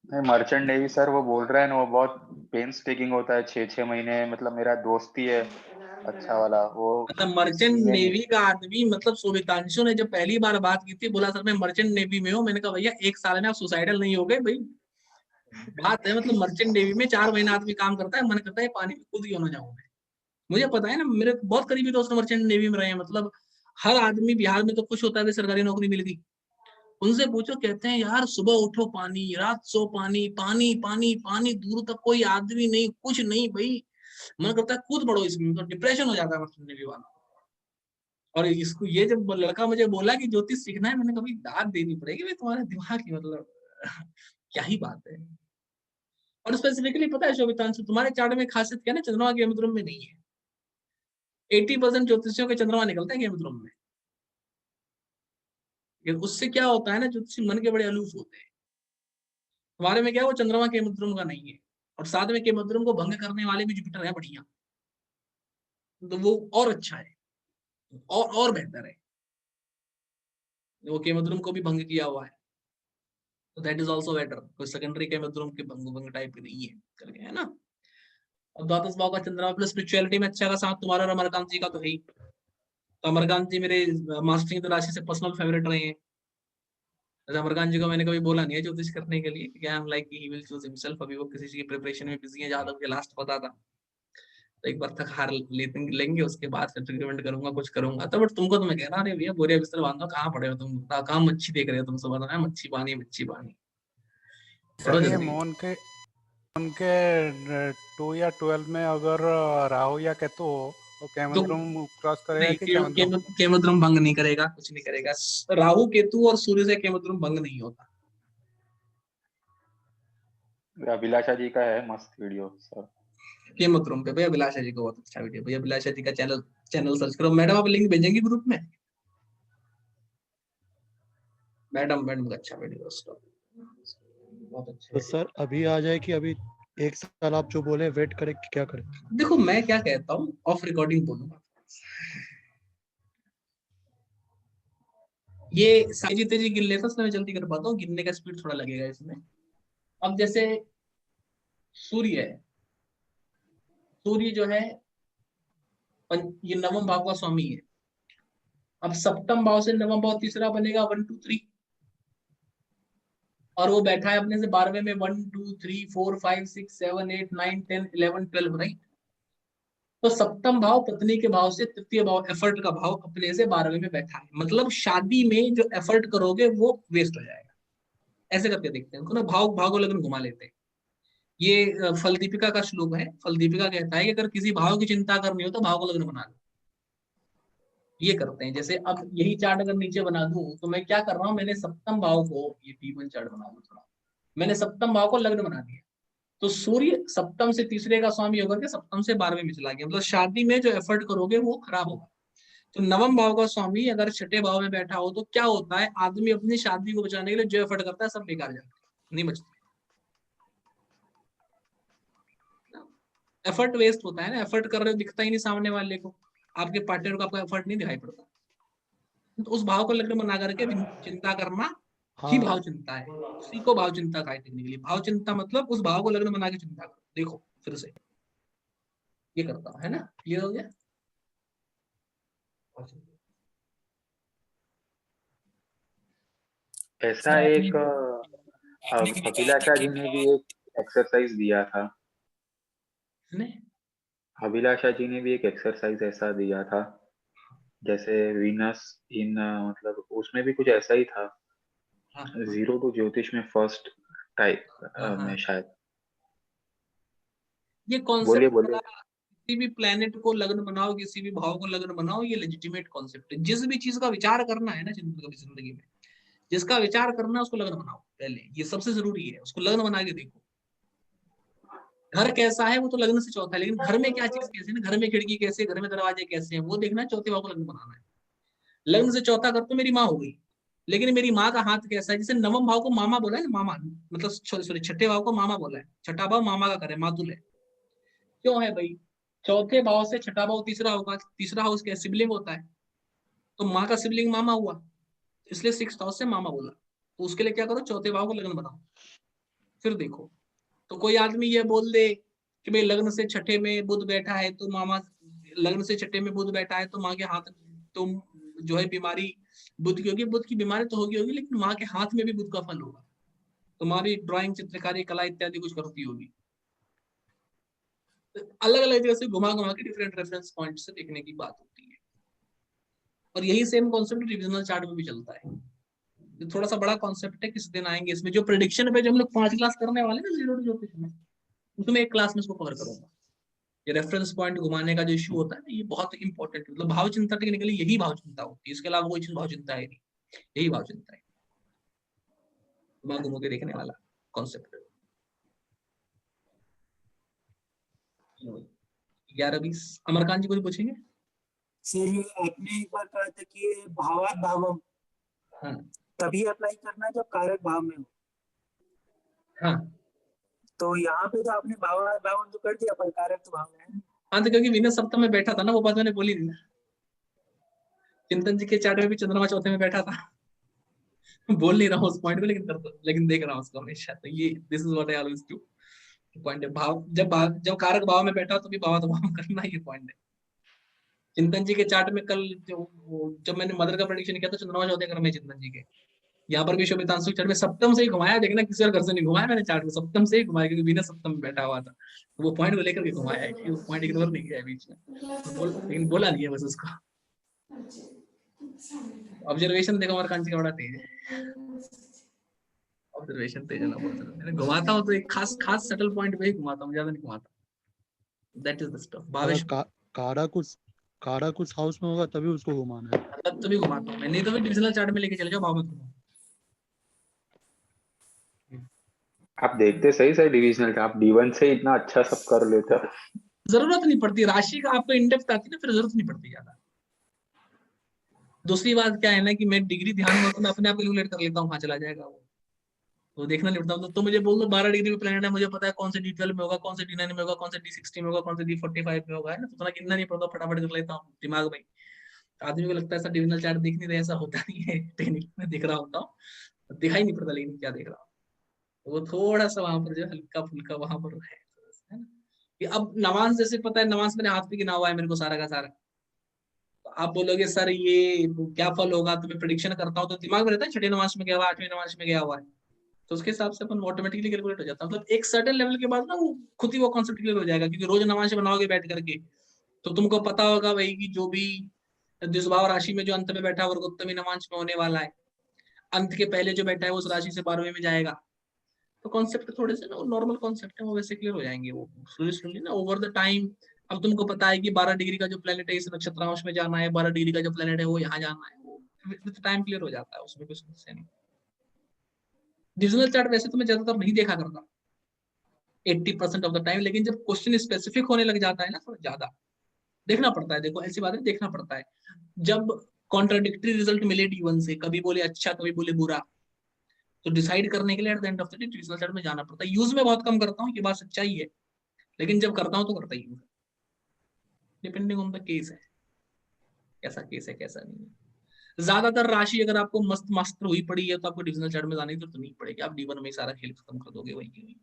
नहीं, मर्चेंट नेवी सर वो बोल रहे हैं ना, वो बहुत पेन्स टेकिंग होता है, 6-6 महीने। मतलब मेरा दोस्त ही है अच्छा वाला, वो मतलब मर्चेंट नेवी का आदमी, मतलब शोभितांशु ने जब पहली बार बात की थी, बोला सर मैं मर्चेंट नेवी में हूँ, मैंने कहा भैया 1 साल में आप सुसाइडल नहीं हो गए भाई? बात है, मतलब मर्चेंट नेवी में 4 महीना आदमी काम करता है, मन करता है पानी में खुद क्यों ना जाऊं मैं। मुझे पता है ना, मेरे बहुत करीबी दोस्त मर्चेंट नेवी में रहे हैं, मतलब हर आदमी बिहार में तो खुश होता है सरकारी नौकरी मिल गई। उनसे पूछो, कहते हैं यार सुबह उठो पानी, रात सो पानी, पानी पानी पानी, दूर तक कोई आदमी नहीं, कुछ नहीं भाई, मन करता है कूद पड़ो इसमें, तो डिप्रेशन हो जाता है मर्चेंट नेवी वाला। और इसको ये जब लड़का मुझे बोला कि ज्योतिष सीखना है, मैंने कभी दाद देनी पड़ेगी भाई तुम्हारे दिमाग की, मतलब क्या ही बात है। और स्पेसिफिकली पता है शोभितांशु, तुम्हारे चार्ट में खासियत क्या है ना, चंद्रमा गेमद्रुम में नहीं है। 80% ज्योतिषियों के चंद्रमा निकलता है गेमद्रुम में। उससे क्या होता है ना, ज्योतिषी मन के बड़े अलूफ होते हैं। तुम्हारे में क्या है, वो चंद्रमा केमद्रुम का नहीं है, और साथ में केमद्रुम को भंग करने वाले भी जुपिटर है बढ़िया, तो वो और अच्छा है, और बेहतर है, वो केमद्रुम को भी भंग किया हुआ है, तो दैट इज आल्सो बेटर। कोई सेकेंडरी केमद्रुम के भंग टाइप की नहीं है, करके है ना। और द्वादश भाव का चंद्रमा प्लस स्पिरिचुअलिटी में अच्छा का साथ तुम्हारा और अमरकांत जी का तो है ही। तो अमरकांत जी मेरे मास्टरिंग राशि से पर्सनल फेवरेट रहे हैं। अमरकांत जी को मैंने कभी बोला नहीं है ज्योतिष करने के लिए, क्या हम like he will choose himself, अभी वो किसी चीज की प्रिपरेशन में बिजी है, जहां तक मुझे लास्ट पता था। तो एक बार तक हार लेंगे, उसके बाद फिर ट्रीटमेंट करूंगा, कुछ करूंगा। तो बट तुमको तो मैं कह रहा हूँ, भैया बोरिया बिस्तर बांधो, कहाँ पड़े हो तुम, कहाँ मच्छी देख रहे हो तुम, सुबह है मच्छी पानी मच्छी पानी। सर ये मोहन के 2 या 12 में अगर राहु या केतु हो तो केमद्रुम क्रॉस करेगा कि केमद्रुम? केमद्रुम भंग नहीं करेगा, कुछ नहीं करेगा। राहु केतु और सूर्य से केमद्रुम भंग नहीं होता। अभिलाषा जी का है मस्त वीडियो सर, केमद्रुम पे भैया अभिलाषा जी का बहुत अच्छा वीडियो, भैया अभिलाषा जी का चैनल सर्च करो। मैडम आप लिंक भेजेंगे ग्रुप में? मैडम का अच्छा वीडियो बहुत अच्छा। तो सर अभी आ जाए कि अभी 1 साल आप जो बोले वेट करें कि क्या करें? देखो मैं क्या कहता हूँ, ऑफ रिकॉर्डिंग बोलूंगा। ये साइजी तेजी गिन लेता, मैं जल्दी कर पाता हूँ, गिनने का स्पीड थोड़ा लगेगा इसमें। अब जैसे सूर्य है, सूर्य जो है ये नवम भाव का स्वामी है। अब सप्तम भाव से नवम भाव तीसरा बनेगा 1 2 3, और वो बैठा है अपने से 12वें में 1 2 3 4 5 6 7 8 9 10 11 12, राइट। तो सप्तम भाव पत्नी के भाव से तृतीय भाव एफर्ट का भाव अपने से 12वें में बैठा है, मतलब शादी में जो एफर्ट करोगे वो वेस्ट हो जाएगा। ऐसे करके देखते हैं उनको ना, भाव भाव लगन घुमा लेते हैं। ये फल दीपिका का श्लोक है। फल दीपिका कहता है कि अगर किसी भाव की चिंता करनी हो तो भाव को लग्न बना लो। ये करते हैं, जैसे अब यही चार्ट अगर नीचे बना दूं तो मैं क्या कर रहा हूं, मैंने सप्तम भाव को, ये P1 चार्ट बना दूं थोड़ा, मैंने सप्तम भाव को लग्न बना दिया। तो सूर्य सप्तम से तीसरे का स्वामी होकर के सप्तम से 12वें में चला गया, मतलब शादी में जो एफर्ट करोगे वो खराब होगा। तो नवम भाव का स्वामी अगर छठे भाव में बैठा हो तो क्या होता है, आदमी अपनी शादी को बचाने के लिए जो एफर्ट करता है सब बेकार जाता है, नहीं बचता। एफर्ट वेस्ट होता है ना, एफर्ट कर रहे हो दिखता ही नहीं सामने वाले को, आपके पार्टनर को आपका एफर्ट नहीं दिखाई पड़ता। तो उस भाव को लग्न बना करके चिंता करना ही हाँ भाव चिंता है, उसी को भाव चिंता कहा है टेक्निकली। भाव चिंता मतलब उस भाव को लग्न बना के चिंता करो। देखो फिर से ये करता हूं, है ना, क्लियर हो गया। ऐसा सर एक आपने कभी कहा था अभिलाषा कि जी ने भी एक एक्सरसाइज दिया था। ने अभिलाषा जी ने भी एक एक्सरसाइज ऐसा दिया था, जैसे वीनस इन मतलब उसमें भी कुछ ऐसा ही था। हाँ, 0 टू ज्योतिष में फर्स्ट टाइप हाँ, में शायद। ये बोलिए कॉन्सेप्ट बोलिए। किसी भी प्लेनेट को लग्न बनाओ, किसी भी भाव को लग्न बनाओ, ये लेजिटिमेट कॉन्सेप्ट है। जिस भी चीज का विचार करना है ना जिंदगी में, जिसका विचार करना है उसको लग्न बनाओ पहले, ये सबसे जरूरी है, उसको लग्न बना के देखो। घर कैसा है वो तो लग्न से चौथा है, लेकिन घर में क्या चीज कैसे है ना, घर में खिड़की कैसे, घर में दरवाजे कैसे हैं, वो देखना है, चौथे भाव को लग्न बनाना है। लग्न से चौथा कर तो मेरी माँ हो गई, लेकिन मेरी माँ का हाथ कैसा है, जैसे नवम भाव को मामा बोला है, मामा मतलब सॉरी छठे भाव को मामा बोला है, छठा भाव मामा का करे, मातुल है। क्यों है भाई, चौथे भाव से छठा भाव तीसरा होगा, तीसरा हाउस क्या सिबलिंग होता है, तो माँ का सिबलिंग मामा हुआ, इसलिए सिक्स्थ हाउस से मामा बोला। तो उसके लिए क्या करो, चौथे भाव को लग्न बनाओ, फिर देखो। तो कोई आदमी ये बोल दे कि भाई लग्न से छठे में बुध बैठा है तो मामा, लग्न से छठे में बुध बैठा है तो माँ के हाथ, तो जो है बीमारी बुध की होगी, बुध की बीमारी तो होगी लेकिन माँ के हाथ में भी बुध का फल होगा, तुम्हारी ड्राइंग, चित्रकारी, कला इत्यादि कुछ करती होगी। अलग अलग जगह से घुमा घुमा के डिफरेंट रेफरेंस पॉइंट से देखने की बात होती है। और यही सेम कॉन्सेप्ट डिविजनल चार्ट में भी चलता है। ये थोड़ा सा बड़ा कॉन्सेप्ट है, किस दिन आएंगे इसमें, जो प्रेडिक्शन पे जो हम लोग 5 क्लास करने वाले हैं ना 0 टू ज्योतिष में, उसमें एक क्लास में इसको कवर करूंगा। ये रेफरेंस पॉइंट घुमाने का जो इशू होता है ना, ये बहुत इंपॉर्टेंट, मतलब भाव चिंता टेक्निकली यही भाव चिंता होती है, इसके अलावा कोई चीज भाव चिंता है नहीं, यही भाव चिंता है, दिमाग घुमा के देखने वाला कॉन्सेप्ट। 11-20 अमरकांत जी कुछ पूछेंगे? सर आपने एक बार कहा था कि भावात भावम हाँ तभी अप्लाई करना है जब कारक भाव में हो। हाँ तो यहाँ पे तो आपने भावात भावम तो कर दिया, पर कारक तो भाव में है। हाँ, तो क्योंकि विनय सप्तम में बैठा था ना, वो बात मैंने बोली थी ना। चिंतन जी के चार्ट में भी चंद्रमा चौथे में बैठा था। बोल नहीं रहा हूँ उस पॉइंट को, लेकिन देख रहा हूँ उसको हमेशा। तो ये this is what I always do. Point है भाव, जब कारक भाव में बैठा तो भी भाव तो भाव करना, ये पॉइंट है। चिंतन जी के चार्ट में कल जब मैंने मदर का प्रेडिक्शन किया तो चंद्रमा चौथे घर में चिंतन जी के, यहाँ पर भी शोभितांशु चार्ट में सप्तम से ही घुमाया, देखना किसी और घर से नहीं घुमाया मैंने चार्ट में, सप्तम से ही घुमाया, क्योंकि बिना सप्तम में बैठा हुआ था, तो वो पॉइंट को लेकर के घुमाया है, वो पॉइंट इग्नोर नहीं किया है बीच में, लेकिन बोला नहीं है बस उसको। ऑब्जर्वेशन देखो हमारे कांची का बड़ा तेज है, ऑब्जर्वेशन तेज है ना बहुत, मैंने घुमाता हूँ तो एक खास खास सटल पॉइंट पे ही घुमाता हूँ, ज्यादा नहीं घुमाता। That is the stuff. Bhavesh कारक उस हाउस में होगा तभी उसको घुमाना है, तब तो भी घुमाता हूँ मैं, नहीं तो भी डिविजनल चार्ट में लेके चले जाओ, भाव में घुमाओ। आप देखते सही सही डिविजनल का, आप D1 से इतना अच्छा सब कर लेते हो। जरूरत नहीं पड़ती राशि का, आपको इंडेप्थ आती है ना, फिर जरूरत नहीं पड़ती ज्यादा। दूसरी बात क्या है ना कि मैं डिग्री ध्यान में तो मैं अपने आप कैलकुलेट कर लेता हूँ, हाँ चला जाएगा वो, तो देखना नहीं पड़ता। तो मुझे बोल दो 12 डिग्री में प्लेनेट है, मुझे पता है कौन से D12 में होगा, कौन से D9 में होगा, कौन से D16 में होगा, कौन से D45 में होगा, है ना, तो उतना गिनना नहीं पड़ता, फटाफट कर लेता हूँ दिमाग में। आदमी को लगता है ऐसा डिविजनल चार्ट दिख नहीं रहा, ऐसा होता नहीं है, टेक्निक में दिख रहा होता हूँ, दिखाई नहीं पड़ता लेकिन क्या देख रहा हूँ, वो थोड़ा सा वहां पर जो हल्का फुल्का वहां पर है ना। कि अब नमाज जैसे पता है, नमाज मैंने हाथ पे गिना हुआ है मेरे को सारा का सारा, तो आप बोलोगे सर ये क्या फल होगा, तो मैं प्रिडिक्शन करता हूँ तो दिमाग में रहता है छठे नमाज में गया हुआ, 8वें नमाज में गया हुआ है, तो उसके हिसाब से अपन ऑटोमेटिकली कैलकुलेट हो जाता है। मतलब एक सर्टेन लेवल के बाद ना वो खुद ही वो कॉन्सेप्ट क्लियर हो जाएगा, क्योंकि रोज नमाज बनाओगे बैठ करके तो तुमको पता होगा भाई कि जो भी द्विभाव राशि में जो अंत में बैठा है वर्गोत्तमी नमाज में होने वाला है, अंत के पहले जो बैठा है उस राशि से 12वें में जाएगा। तो कॉन्सेप्ट थोड़े से ना नॉर्मल कॉन्सेप्ट है, वो वैसे क्लियर हो जाएंगे वो स्लोली स्लोली ना ओवर द टाइम। अब तुमको पता है कि 12 डिग्री का जो प्लेनेट है इस नक्षत्रांश में जाना है, 12 डिग्री का जो प्लेनेट है वो यहाँ जाना है, वो विद टाइम क्लियर हो जाता है, उसमें कोई समस्या नहीं। डिविजनल चार्ट वैसे तो मैं ज्यादातर नहीं देखा करता 80% ऑफ द टाइम, लेकिन जब क्वेश्चन स्पेसिफिक होने लग जाता है ना थोड़ा ज्यादा देखना पड़ता है। देखो ऐसी बात है, देखना पड़ता है। जब कॉन्ट्राडिक्टरी रिजल्ट मिले D1 से, कभी बोले अच्छा कभी बोले बुरा, तो डिसाइड करने के लिए at the end of the day divisional chart में जाना पड़ता है। यूज में बहुत कम करता हूँ, ये बात सच्चाई है, लेकिन जब करता हूँ तो करता ही हूँ, डिपेंडिंग ऑन द केस है, कैसा केस है कैसा नहीं है। ज्यादातर राशि अगर आपको मस्त मास्टर हुई पड़ी है तो आपको डिविजनल चार्ट में जाने की जरूरत नहीं पड़ेगी, आप D1 में ही सारा खेल खत्म कर दोगे वही की वही।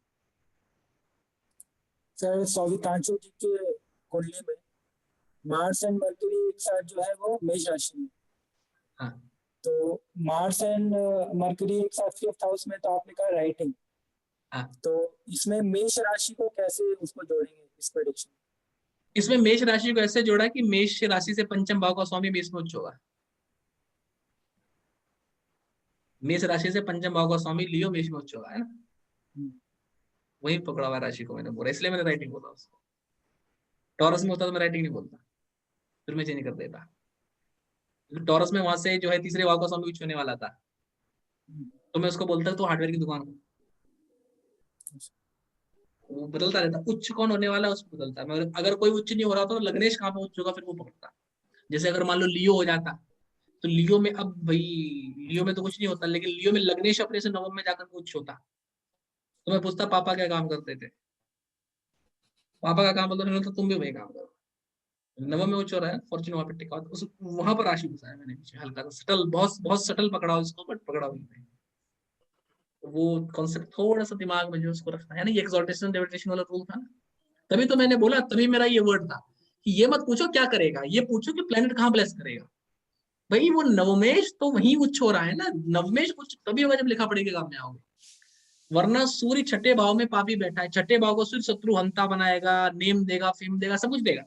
सर सौवितांशु जी के कुंडली में मार्स एंड मर्क्यूरी एक साथ जो है वो मेष राशि में, हाँ तो मार्स एंड मर्क्यूरी एक साथ 5th हाउस में, तो आपने कहा राइटिंग, हाँ। तो इसमें मेष राशि को कैसे उसको जोड़ेंगे इस प्रेडिक्शन? इसमें मेष राशि को ऐसे जोड़ा कि मेष राशि से पंचम भाव का स्वामी मेष में उच्च होगा, मेष राशि से पंचम भाव का स्वामी लियो मेष में उच्च होगा, है ना, वही पकड़ा हुआ राशि को मैंने बोला, इसलिए मैंने राइटिंग बोला उसको। टॉरस में होता तो मैं राइटिंग नहीं बोलता, फिर मैं चेंज कर देता। टॉरस में वहां से जो है तीसरे भाव का स्वामी उच्च होने वाला था, तो मैं उसको बोलता तो हार्डवेयर की दुकान को, वो बदलता रहता, उच्च कौन होने वाला है उसको बदलता। मगर अगर कोई उच्च नहीं हो रहा तो लग्नेश कहाँ पे उच्च होगा फिर वो पकड़ता। जैसे अगर मान लो लियो हो जाता तो लियो में, अब भाई लियो में तो कुछ नहीं होता, लेकिन लियो में लग्नेश अपने से नवम में जाकर उच्च होता, तो मैं पूछता पापा क्या काम करते थे, पापा का काम बोलते तो तुम भी वही काम करो। नवम में उच्च हो रहा है, फॉर्चून वहां पे टिका, उस वहां पर राशि घुसाया मैंने पीछे हल्का सा सटल, बहुत बहुत सटल पकड़ा उसको, बट पकड़ा वहीं। वो कॉन्सेप्ट थोड़ा सा दिमाग में जो उसको रखना है ना, ये एक्सॉल्टेशन डेविटेशन वाला रूल था ना, तभी तो मैंने बोला, तभी मेरा ये वर्ड था कि ये मत पूछो क्या करेगा, ये पूछो कि प्लेनेट कहाँ ब्लेस करेगा। भाई वो नवमेश तो वहीं उच्च हो रहा है ना, नवमेश कुछ तभी होगा जब लिखा पड़ेगा काम में आओगे, वरना सूर्य छठे भाव में पापी बैठा है, छठे भाव को सूर्य शत्रु हंता बनाएगा, नेम देगा, फेम देगा, सब कुछ देगा,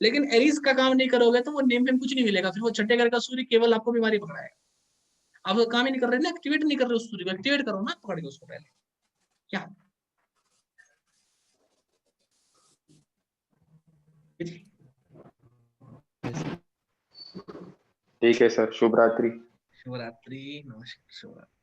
लेकिन एरीज का काम नहीं करोगे तो वो नेम फेम कुछ नहीं मिलेगा, फिर वो छठे घर का सूर्य केवल आपको बीमारी पकड़ाएगा। आप वो काम ही नहीं कर रहे ना, एक्टिवेट नहीं कर रहे उस सूर्य को, एक्टिवेट करो ना पकड़ के उसको पहले, क्या ठीक है सर, शुभ रात्रि। शिवरात्रि, नमस्कार, शिवरात्रि।